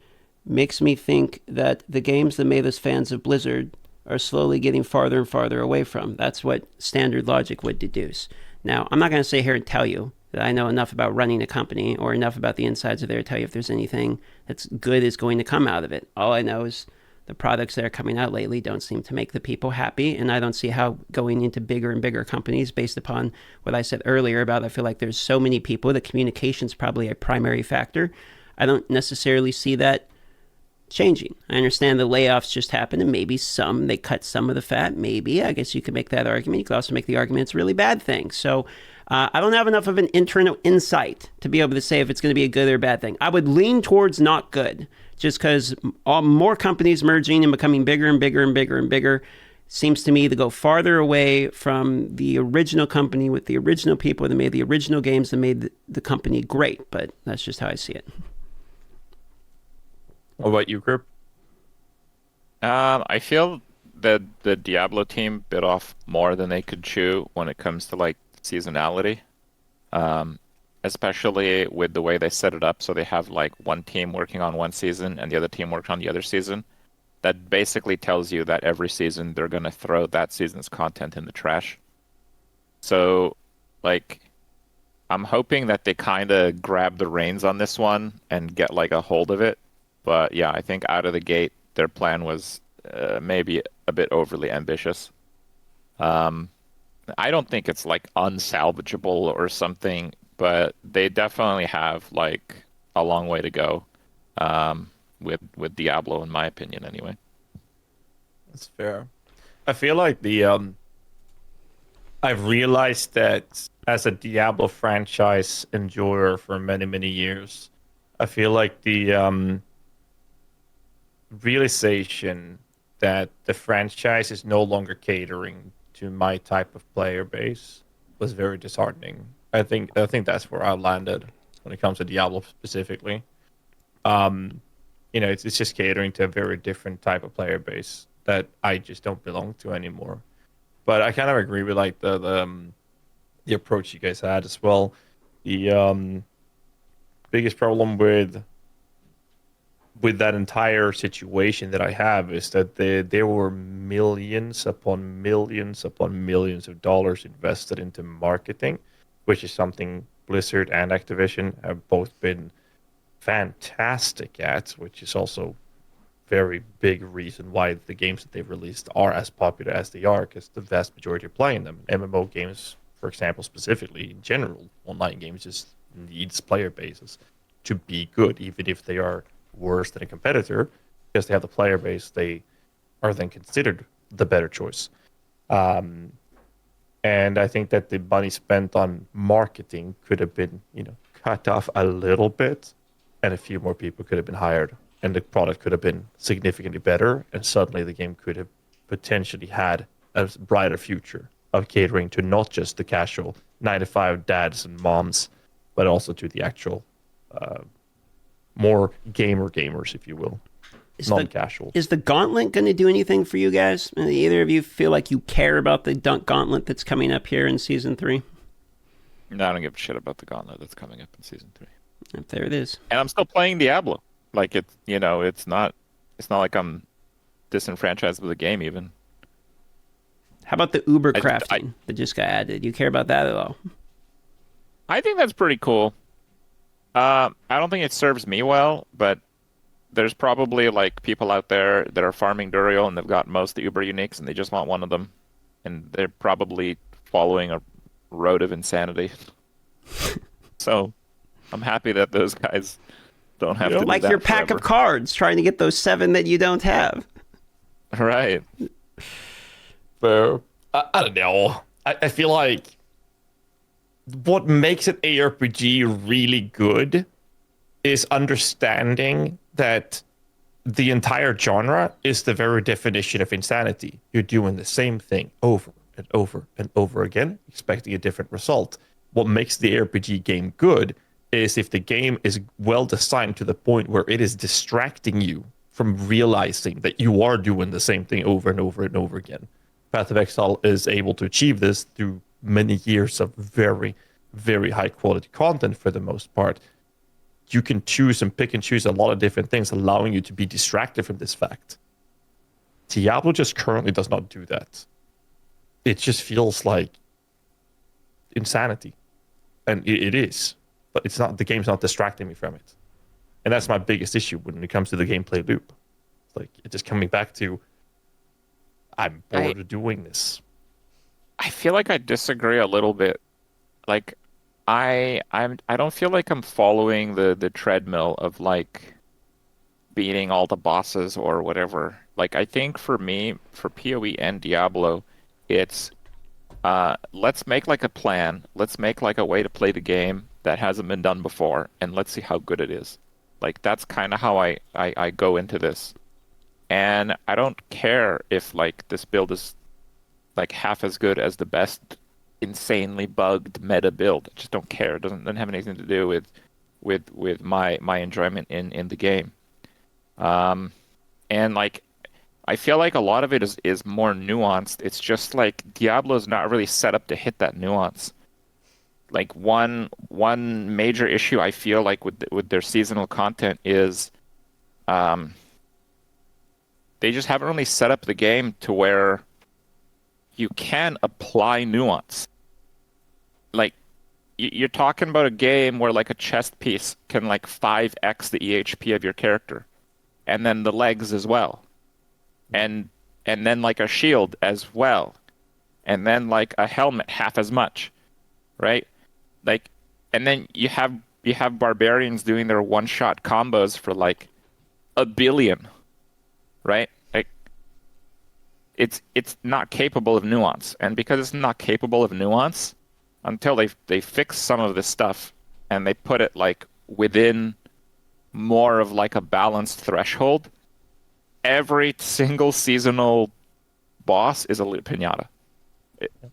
Makes me think that the games that made us fans of Blizzard are slowly getting farther and farther away from. That's what standard logic would deduce. Now, I'm not going to sit here and tell you that I know enough about running a company or enough about the insides of there to tell you if there's anything that's good is going to come out of it. All I know is the products that are coming out lately don't seem to make the people happy, and I don't see how going into bigger and bigger companies, based upon what I said earlier about I feel like there's so many people that communication's probably a primary factor. I don't necessarily see that changing. I understand the layoffs just happened, and maybe they cut some of the fat. Maybe, I guess you could make that argument. You could also make the argument it's a really bad thing. So I don't have enough of an internal insight to be able to say if it's going to be a good or bad thing. I would lean towards not good, just because more companies merging and becoming bigger and bigger and bigger and bigger seems to me to go farther away from the original company with the original people that made the original games that made the company great. But that's just how I see it. What about you, Kripp? I feel that the Diablo team bit off more than they could chew when it comes to like seasonality, especially with the way they set it up. So they have like one team working on one season and the other team working on the other season. That basically tells you that every season they're going to throw that season's content in the trash. So, like, I'm hoping that they kind of grab the reins on this one and get like a hold of it. But yeah, I think out of the gate, their plan was maybe a bit overly ambitious. I don't think it's like unsalvageable or something, but they definitely have like a long way to go with Diablo, in my opinion, anyway. That's fair. I feel like I've realized that as a Diablo franchise enjoyer for many, many years, I feel like the realization that the franchise is no longer catering to my type of player base was very disheartening. I think that's where I landed when it comes to Diablo specifically. It's just catering to a very different type of player base that I just don't belong to anymore. But I kind of agree with like the approach you guys had as well. The biggest problem with that entire situation that I have is that there were millions upon millions upon millions of dollars invested into marketing, which is something Blizzard and Activision have both been fantastic at, which is also very big reason why the games that they've released are as popular as they are, because the vast majority are playing them. MMO games, for example, specifically in general, online games just needs player bases to be good, even if they are worse than a competitor, because they have the player base, they are then considered the better choice. And I think that the money spent on marketing could have been, cut off a little bit, and a few more people could have been hired, and the product could have been significantly better, and suddenly the game could have potentially had a brighter future of catering to not just the casual 9-to-5 dads and moms, but also to the actual more gamers, if you will, non-casual. Is the Gauntlet going to do anything for you guys? Either of you feel like you care about the Gauntlet that's coming up here in Season 3? No, I don't give a shit about the Gauntlet that's coming up in Season 3. There it is. And I'm still playing Diablo. Like, it's not like I'm disenfranchised with the game even. How about the Uber crafting that just got added? Do you care about that at all? I think that's pretty cool. I don't think it serves me well, but there's probably like people out there that are farming Duriel and they've got most of the Uber uniques and they just want one of them, and they're probably following a road of insanity. So I'm happy that those guys don't have to do like that your pack forever. of cards, trying to get those 7 that you don't have. Right. But I don't know. I feel like what makes an ARPG really good is understanding that the entire genre is the very definition of insanity. You're doing the same thing over and over and over again, expecting a different result. What makes the ARPG game good is if the game is well designed to the point where it is distracting you from realizing that you are doing the same thing over and over and over again. Path of Exile is able to achieve this through many years of very, very high quality content for the most part, you can choose and pick and choose a lot of different things, allowing you to be distracted from this fact. Diablo just currently does not do that. It just feels like insanity. And it is. But it's not, the game's not distracting me from it. And that's my biggest issue when it comes to the gameplay loop. It's like, it's just coming back to, I'm bored of doing this. I feel like I disagree a little bit. Like, I don't feel like I'm following the treadmill of like beating all the bosses or whatever. Like, I think for me, for PoE and Diablo, it's let's make like a plan. Let's make like a way to play the game that hasn't been done before, and let's see how good it is. Like, that's kind of how I go into this. And I don't care if like this build is like half as good as the best insanely bugged meta build. I just don't care. It doesn't have anything to do with my enjoyment in the game. And like, I feel like a lot of it is more nuanced. It's just like Diablo's not really set up to hit that nuance. Like one major issue I feel like with their seasonal content is they just haven't really set up the game to where you can apply nuance. Like, you're talking about a game where like a chest piece can like 5x the EHP of your character, and then the legs as well, and then like a shield as well, and then like a helmet half as much, right? Like, and then you have barbarians doing their one-shot combos for like 1 billion, right? Like, it's not capable of nuance, and because it's not capable of nuance, until they fix some of this stuff and they put it like within more of like a balanced threshold, every single seasonal boss is a loot pinata.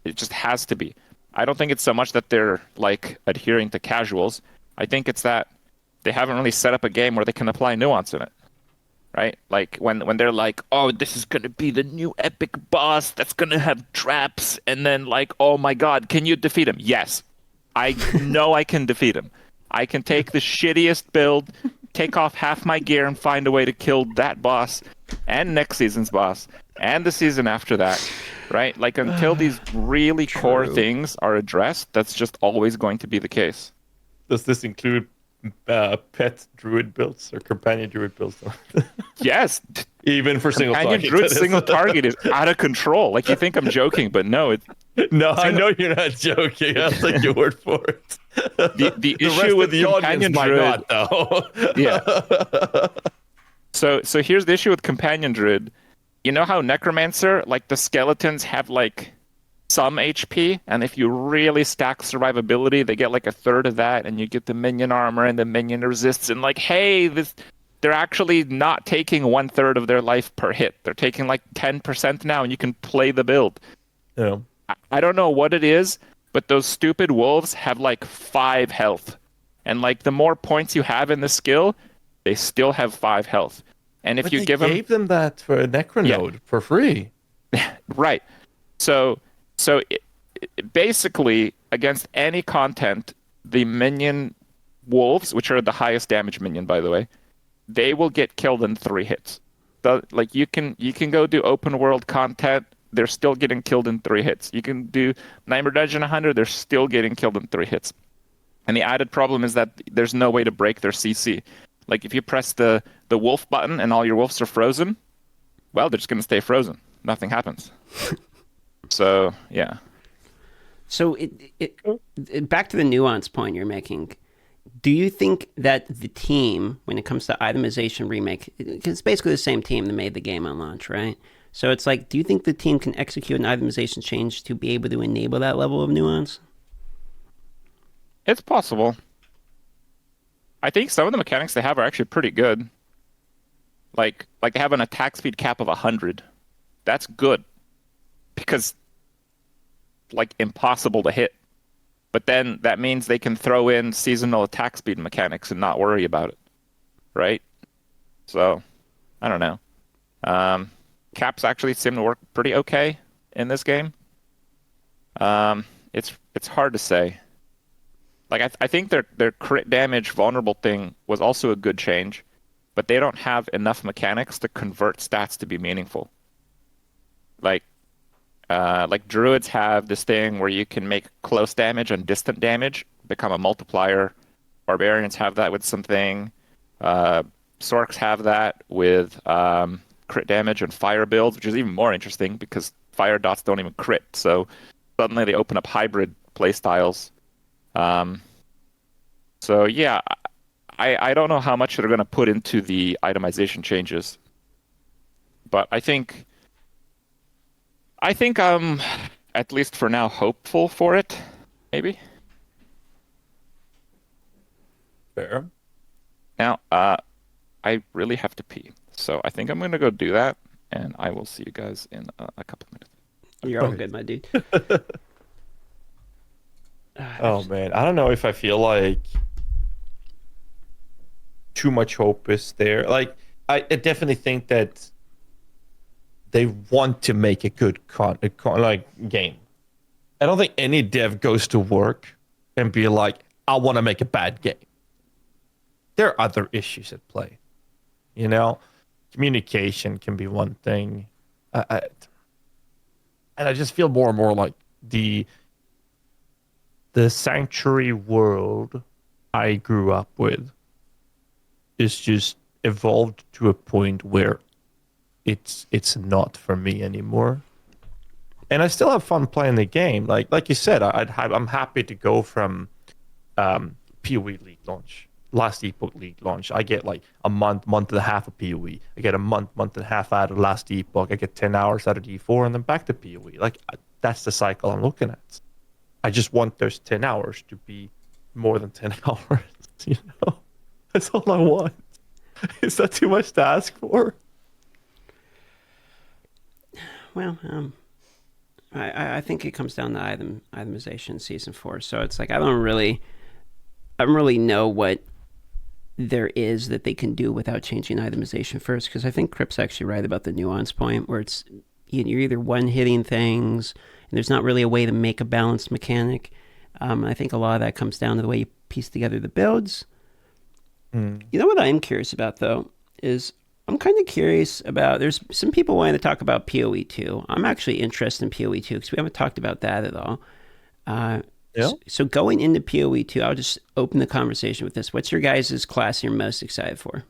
It just has to be. I don't think it's so much that they're like adhering to casuals. I think it's that they haven't really set up a game where they can apply nuance in it. Right? Like when they're like, oh, this is going to be the new epic boss that's going to have traps, and then like, oh my god, can you defeat him? Yes. I know I can defeat him. I can take the shittiest build, take off half my gear, and find a way to kill that boss, and next season's boss, and the season after that. Right? Like, until these really core things are addressed, that's just always going to be the case. Does this include pet druid builds or companion druid builds? Yes. Even for single target. Companion druid single target is out of control. Like, you think I'm joking, but no. No, I know you're not joking. I'll take your word for it. The issue with the companion druid, not, though. Yeah. So here's the issue with companion druid. You know how necromancer, like the skeletons have like some HP, and if you really stack survivability, they get like 1/3 of that, and you get the minion armor and the minion resists, and like, hey, they're actually not taking 1/3 of their life per hit. They're taking like 10% now, and you can play the build. Yeah. I don't know what it is, but those stupid wolves have like 5 health, and like the more points you have in the skill, they still have 5 health. And if you give them, gave them that for a Necronode for free, right? So basically, against any content, the minion wolves, which are the highest damage minion, by the way, they will get killed in 3 hits. So, like, you can go do open world content, they're still getting killed in 3 hits. You can do Nightmare Dungeon 100, they're still getting killed in 3 hits. And the added problem is that there's no way to break their CC. Like, if you press the wolf button and all your wolves are frozen, well, they're just going to stay frozen. Nothing happens. So, yeah. So back to the nuance point you're making. Do you think that the team, when it comes to itemization remake, it's basically the same team that made the game on launch, right? So it's like, do you think the team can execute an itemization change to be able to enable that level of nuance? It's possible. I think some of the mechanics they have are actually pretty good. Like they have an attack speed cap of 100. That's good. Because, like, impossible to hit. But then that means they can throw in seasonal attack speed mechanics and not worry about it. Right? So, I don't know. Caps actually seem to work pretty okay in this game. It's hard to say. Like I think their crit damage vulnerable thing was also a good change, but they don't have enough mechanics to convert stats to be meaningful. Like druids have this thing where you can make close damage and distant damage become a multiplier. Barbarians have that with something. Sorks have that with crit damage and fire builds, which is even more interesting because fire dots don't even crit. So suddenly they open up hybrid playstyles. So yeah, I don't know how much they're going to put into the itemization changes, but I think I'm, at least for now, hopeful for it. Maybe. Fair. Now, I really have to pee, so I think I'm going to go do that, and I will see you guys in a couple of minutes. You're all good, my dude. Oh man, I don't know if I feel like too much hope is there. Like I definitely think that they want to make a good game. I don't think any dev goes to work and be like, I want to make a bad game. There are other issues at play. You know, communication can be one thing. And I just feel more and more like the sanctuary world I grew up with is just evolved to a point where it's not for me anymore. And I still have fun playing the game. Like you said, I'm happy to go from PoE League launch, last Epoch League launch. I get like a month and a half of PoE. I get a month and a half out of last Epoch. I get 10 hours out of D4 and then back to PoE. Like that's the cycle I'm looking at. I just want those 10 hours to be more than 10 hours. You know, that's all I want. Is that too much to ask for? Well, I think it comes down to itemization season 4. So it's like I don't really know what there is that they can do without changing itemization first, because I think Kripp's actually right about the nuance point where it's you're either one hitting things and there's not really a way to make a balanced mechanic. I think a lot of that comes down to the way you piece together the builds. You know what I'm curious about though is I'm kind of curious about, there's some people wanting to talk about PoE 2. I'm actually interested in PoE 2 because we haven't talked about that at all. Yeah. So going into PoE 2, I'll just open the conversation with this. What's your guys' class you're most excited for?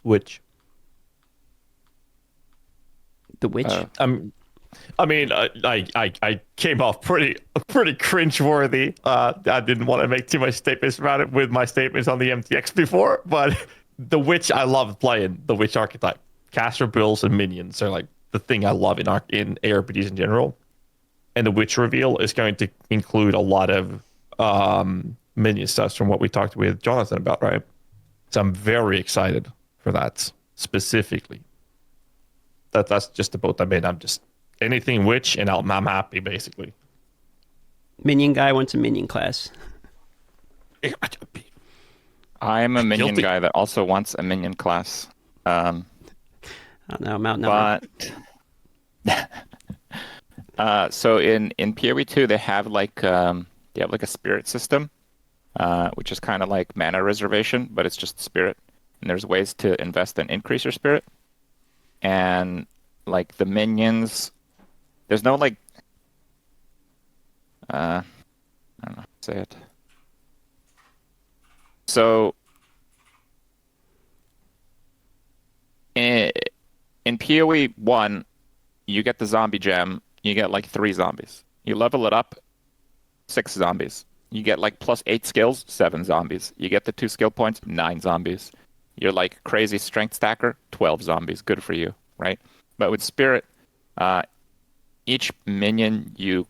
Which? The Witch? I mean, I came off pretty cringeworthy. I didn't want to make too much statements about it with my statements on the MTX before, but the Witch, I love playing the Witch archetype. Caster builds and minions are like the thing I love in ARPGs in general. And the Witch reveal is going to include a lot of minion stuff from what we talked with Jonathan about, right? So I'm very excited for that specifically. That's just the boat I made. I'm just anything Witch, and I'm happy basically. Minion guy wants a minion class. I'm a minion Guilty. guy that also wants a minion class. I don't know, Mount Number. But so in PoE 2 they have like a spirit system, which is kind of like mana reservation, but it's just spirit. And there's ways to invest and increase your spirit. And like the minions, there's no like I don't know how to say it. So in PoE 1, you get the zombie gem, you get like 3 zombies. You level it up, 6 zombies. You get like plus 8 skills, 7 zombies. You get the 2 skill points, 9 zombies. You're like crazy strength stacker, 12 zombies. Good for you, right? But with spirit, each minion you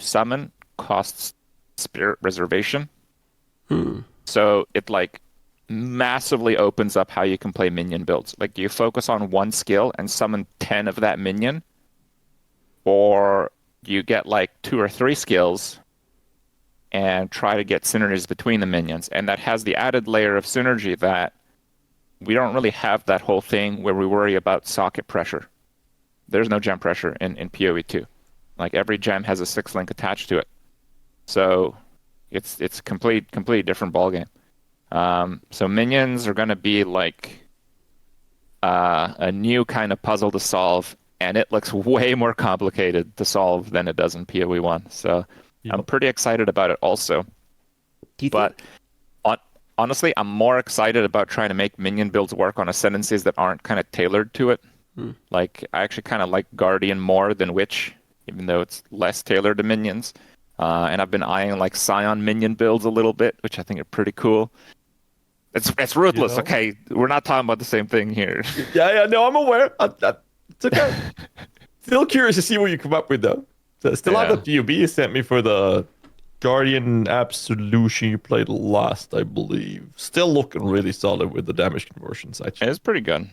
summon costs spirit reservation. So it like massively opens up how you can play minion builds. Like you focus on one skill and summon 10 of that minion, or you get like 2 or 3 skills and try to get synergies between the minions. And that has the added layer of synergy that we don't really have that whole thing where we worry about socket pressure. There's no gem pressure in PoE 2. Like every gem has a 6 link attached to it. So it's completely different ballgame. So minions are going to be like a new kind of puzzle to solve, and it looks way more complicated to solve than it does in PoE 1. So I'm pretty excited about it also. Do you But think? honestly, I'm more excited about trying to make minion builds work on ascendancies that aren't kind of tailored to it. Like, I actually kind of like Guardian more than Witch, even though it's less tailored to minions. And I've been eyeing like Scion minion builds a little bit, which I think are pretty cool. It's ruthless, okay? We're not talking about the same thing here. Yeah, no, I'm aware. It's okay. Still curious to see what you come up with, though. So still have the PUB you sent me for the Guardian Absolution you played last, I believe. Still looking really solid with the damage conversions, actually. It's pretty good.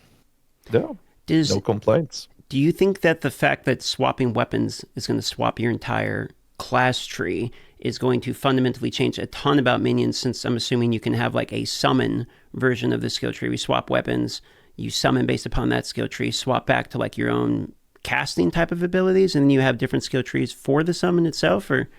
Yeah, no complaints. Do you think that the fact that swapping weapons is going to swap your entire class tree is going to fundamentally change a ton about minions, since I'm assuming you can have like a summon version of the skill tree. We swap weapons, you summon based upon that skill tree, swap back to like your own casting type of abilities, and then you have different skill trees for the summon itself? Or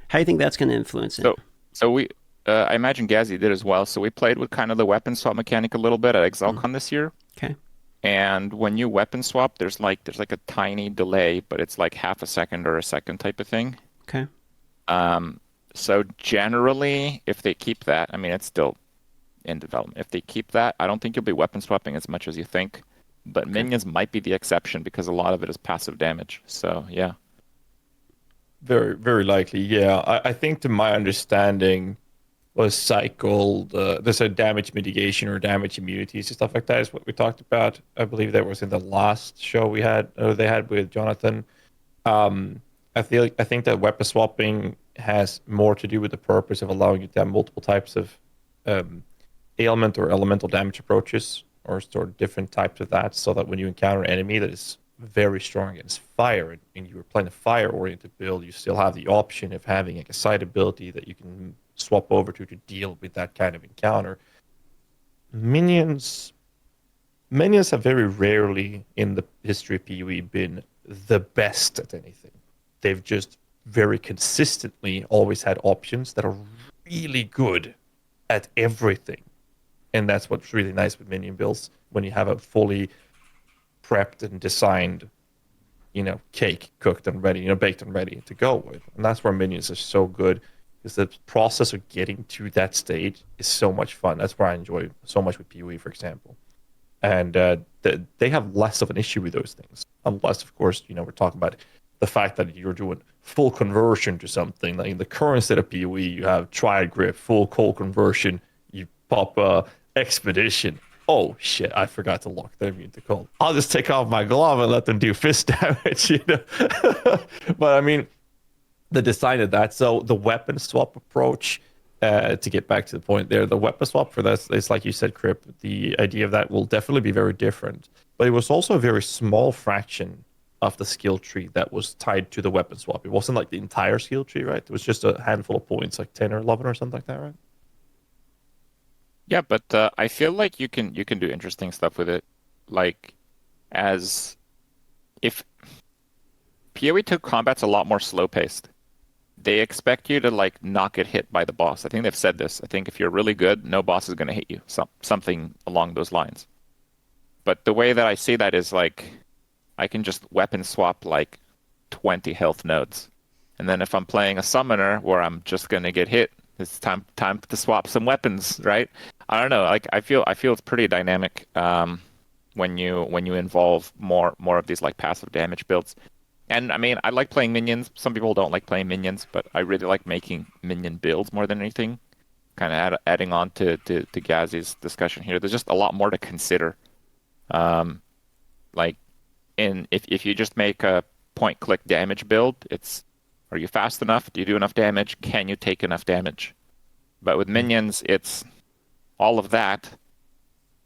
how do you think that's going to influence it? So we, I imagine Ghazzy did as well. So we played with kind of the weapon swap mechanic a little bit at ExileCon this year. Okay. And when you weapon swap, there's like a tiny delay, but it's like half a second or a second type of thing. Okay. So generally, if they keep that, I mean, it's still in development. If they keep that, I don't think you'll be weapon swapping as much as you think. But minions might be the exception because a lot of it is passive damage. So yeah. Very, very likely, yeah. I think to my understanding was cycled, there's a damage mitigation or damage immunities and stuff like that is what we talked about. I believe that was in the last show we had, or they had with Jonathan. I think that weapon swapping has more to do with the purpose of allowing you to have multiple types of ailment or elemental damage approaches, or sort of different types of that, so that when you encounter an enemy that is very strong against fire, and you were playing a fire-oriented build, you still have the option of having like a side ability that you can swap over to deal with that kind of encounter. Minions have very rarely in the history of PoE been the best at anything. They've just very consistently always had options that are really good at everything. And that's what's really nice with minion builds, when you have a fully prepped and designed, cake cooked and ready, baked and ready to go with. And that's where minions are so good, because the process of getting to that stage is so much fun. That's where I enjoy so much with PoE, for example. And they have less of an issue with those things, unless, of course, we're talking about the fact that you're doing full conversion to something. Like in the current state of PoE, you have Triad Grip, full cold conversion, you pop Expedition. Oh shit, I forgot to lock their immune to cold. I'll just take off my glove and let them do fist damage, But I mean, the design of that. So the weapon swap approach, to get back to the point there, the weapon swap for that is, like you said, Kripp, the idea of that will definitely be very different. But it was also a very small fraction of the skill tree that was tied to the weapon swap. It wasn't like the entire skill tree, right? It was just a handful of points, like 10 or 11 or something like that, right? Yeah, but I feel like you can do interesting stuff with it. Like, as if PoE 2 combat's a lot more slow paced. They expect you to like not get hit by the boss. I think they've said this. I think if you're really good, no boss is going to hit you. Something along those lines. But the way that I see that is like, I can just weapon swap like 20 health nodes. And then if I'm playing a summoner where I'm just going to get hit, it's time to swap some weapons, right? I don't know. Like, I feel it's pretty dynamic when you involve more of these like passive damage builds. And I mean, I like playing minions. Some people don't like playing minions, but I really like making minion builds more than anything. Kind of adding on to Ghazzy's discussion here. There's just a lot more to consider. Like, if you just make a point-click damage build, it's, are you fast enough? Do you do enough damage? Can you take enough damage? But with minions, it's all of that,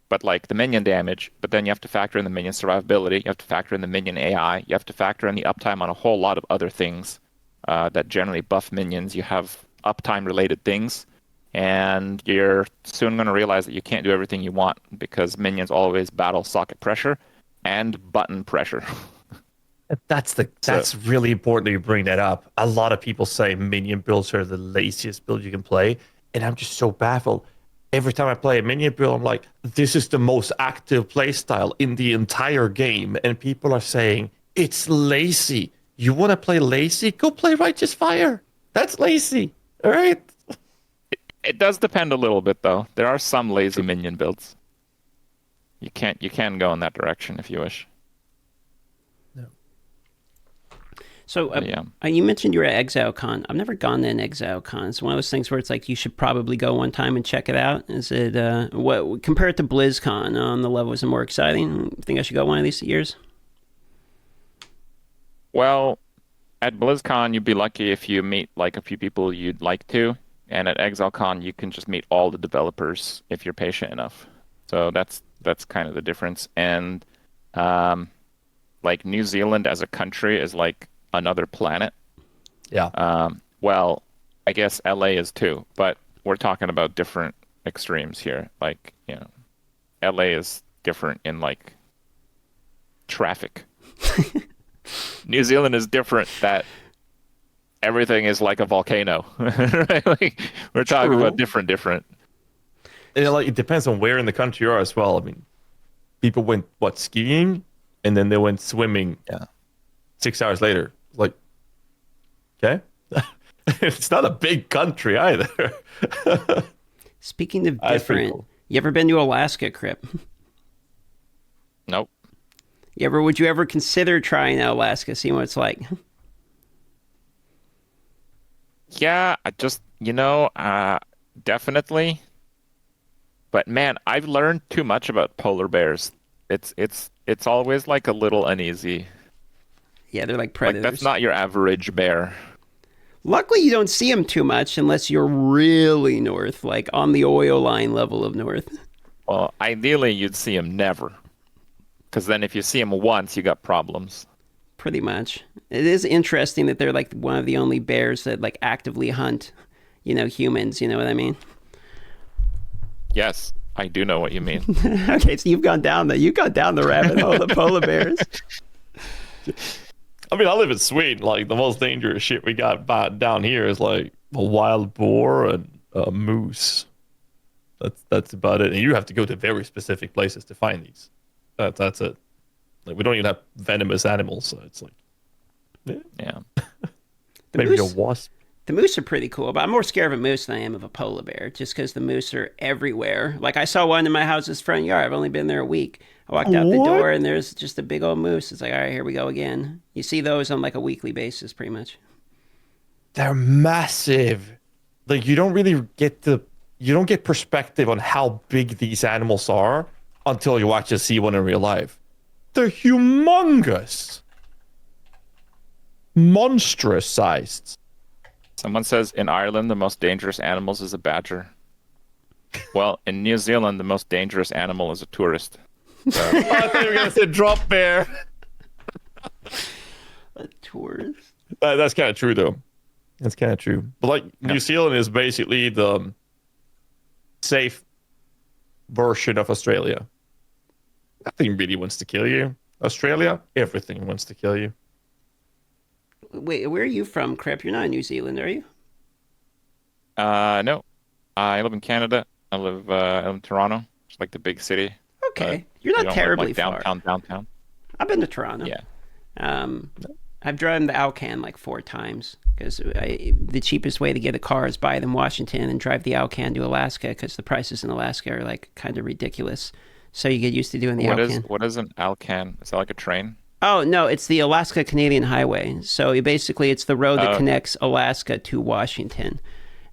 but like the minion damage, but then you have to factor in the minion survivability, you have to factor in the minion AI, you have to factor in the uptime on a whole lot of other things that generally buff minions. You have uptime-related things, and you're soon going to realize that you can't do everything you want, because minions always battle socket pressure and button pressure. That's really important that you bring that up. A lot of people say minion builds are the laziest build you can play, and I'm just so baffled. Every time I play a minion build, I'm like, this is the most active playstyle in the entire game, and people are saying it's lazy. You want to play lazy? Go play Righteous Fire. That's lazy. All right. It does depend a little bit, though. There are some lazy minion builds. You can go in that direction if you wish. So Yeah. you mentioned you were at ExileCon. I've never gone to an ExileCon. It's one of those things where it's like you should probably go one time and check it out. Is it what compare it to BlizzCon on the level? Is it more exciting? Think I should go one of these years? Well, at BlizzCon, you'd be lucky if you meet like a few people you'd like to, and at ExileCon, you can just meet all the developers if you're patient enough. So that's kind of the difference. And like New Zealand as a country is like another planet. Yeah. Well, I guess LA is too, but we're talking about different extremes here. Like, LA is different in like traffic. New Zealand is different that everything is like a volcano. Right? Like, we're talking about different. And like it depends on where in the country you are as well. I mean, people went skiing, and then they went swimming. Yeah. 6 hours later, like, okay, it's not a big country either. Speaking of different, cool. You ever been to Alaska, Kripp? Nope. Would you ever consider trying out Alaska, seeing what it's like? Yeah, I just, definitely. But man, I've learned too much about polar bears. It's always like a little uneasy. Yeah, they're like predators. Like that's not your average bear. Luckily, you don't see them too much unless you're really north, like on the oil line level of north. Well, ideally, you'd see them never. Because then if you see them once, you got problems. Pretty much. It is interesting that they're like one of the only bears that like actively hunt, humans. You know what I mean? Yes, I do know what you mean. Okay, so you've gone down the rabbit hole of polar bears. I mean, I live in Sweden. Like, the most dangerous shit we got down here is like a wild boar and a moose. That's about it. And you have to go to very specific places to find these. That's it. Like, we don't even have venomous animals, so it's like, Yeah. Maybe a wasp. The moose are pretty cool, but I'm more scared of a moose than I am of a polar bear, just because the moose are everywhere. Like, I saw one in my house's front yard. I've only been there a week. I walked out the door, and there's just a big old moose. It's like, all right, here we go again. You see those on, like, a weekly basis, pretty much. They're massive. Like, you don't get perspective on how big these animals are until you actually see one in real life. They're humongous. Monstrous sized. Someone says in Ireland, the most dangerous animals is a badger. Well, in New Zealand, the most dangerous animal is a tourist. So. I thought you were going to say drop bear. A tourist? That's kind of true, though. That's kind of true. But, like, New Zealand is basically the safe version of Australia. Nothing really wants to kill you. Australia, everything wants to kill you. Wait, where are you from, Kripp? You're not in New Zealand, are you? No. I live in Canada. I live in Toronto. It's like the big city. Okay. You're not terribly far. Downtown. I've been to Toronto. Yeah. I've driven the Alcan like 4 times because the cheapest way to get a car is buy it in Washington and drive the Alcan to Alaska because the prices in Alaska are like kind of ridiculous. So you get used to doing the Alcan. What is an Alcan? Is that like a train? Oh, no, it's the Alaska Canadian Highway. So it's the road that connects Alaska to Washington,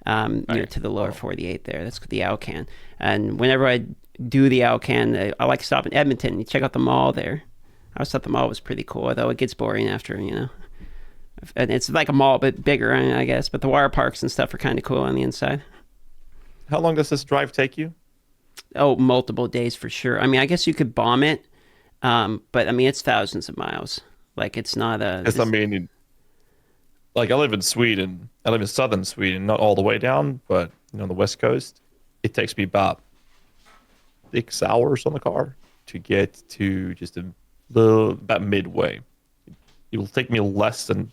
to the lower 48 there. That's the Alcan. And whenever I do the Alcan, I like to stop in Edmonton and check out the mall there. I always thought the mall was pretty cool, although it gets boring after, And it's like a mall, but bigger, I guess. But the water parks and stuff are kind of cool on the inside. How long does this drive take you? Oh, multiple days for sure. I mean, I guess you could bomb it. But I mean, it's thousands of miles. Like, it's not a. I mean, like, I live in Sweden. I live in southern Sweden, not all the way down, but on the west coast. It takes me about 6 hours on the car to get to just about midway. it will take me less than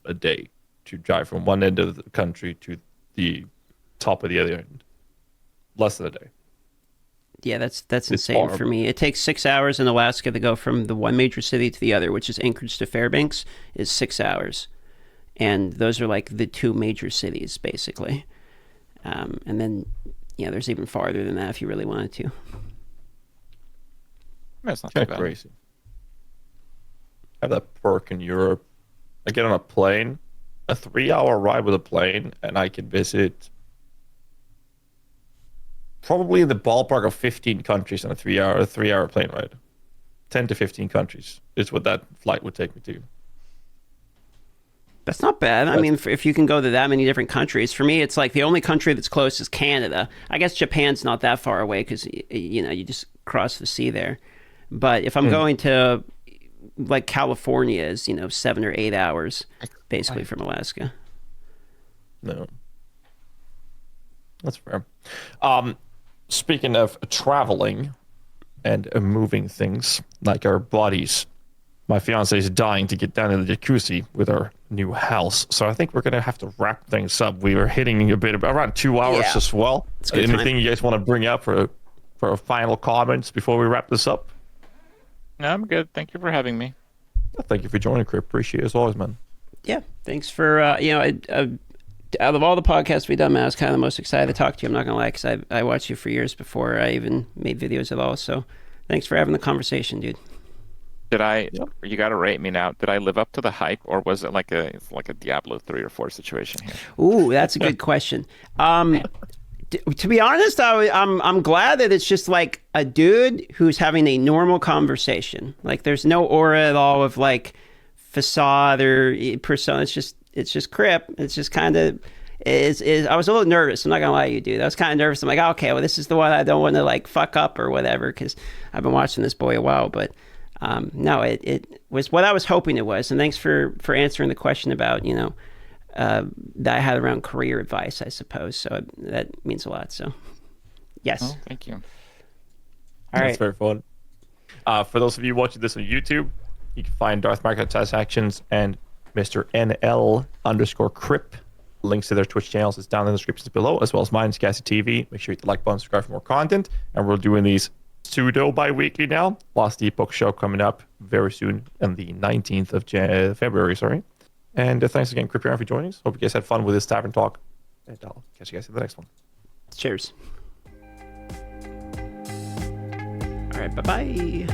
a day to drive from one end of the country to the top of the other end. Less than a day. Yeah, that's insane for me. It takes 6 hours in Alaska to go from the one major city to the other, which is Anchorage to Fairbanks, is 6 hours. And those are like the two major cities, basically. And then, there's even farther than that if you really wanted to. That's not too bad. Crazy. I have that perk in Europe. I get on a plane, a 3-hour ride with a plane, and I can visit probably in the ballpark of 15 countries on a 3-hour plane ride. 10 to 15 countries is what that flight would take me to. That's not bad. I mean, if you can go to that many different countries, for me, it's like the only country that's close is Canada. I guess Japan's not that far away because, you just cross the sea there. But if I'm going to, like, California is, 7 or 8 hours, basically, from Alaska. No. That's fair. Speaking of traveling and moving things, like our bodies, my fiance is dying to get down to the jacuzzi with our new house. So I think we're going to have to wrap things up. We were hitting a bit of around 2 hours as well. Anything you guys want to bring up for final comments before we wrap this up? No, I'm good. Thank you for having me. Thank you for joining, Kripp. Appreciate it as always, man. Yeah, thanks for, out of all the podcasts we've done, man, I was kind of the most excited to talk to you. I'm not going to lie, because I watched you for years before I even made videos at all. So thanks for having the conversation, dude. You got to rate me now. Did I live up to the hype, or was it like a Diablo 3 or 4 situation here? Ooh, that's a good question. To be honest, I'm glad that it's just like a dude who's having a normal conversation. Like, there's no aura at all of like facade or persona. It's just Kripp. It's just kind of I was a little nervous. I'm not gonna lie to you, dude. I was kind of nervous. I'm like, okay, well, this is the one I don't want to like fuck up or whatever, because I've been watching this boy a while. But no, it was what I was hoping it was. And thanks for answering the question about that I had around career advice, I suppose. So that means a lot. So yes. Oh, thank you. All right. That's very fun. For those of you watching this on YouTube, you can find DarthMicrotransaction and Mr. NL_Kripp. Links to their Twitch channels is down in the descriptions below, as well as mine, Ghazzy TV. Make sure you hit the like button, subscribe for more content. And we're doing these pseudo bi-weekly now. Last Epoch show coming up very soon on the 19th of February, sorry. And thanks again, Kripp, for joining us. Hope you guys had fun with this tavern talk. And I'll catch you guys in the next one. Cheers. All right, bye-bye.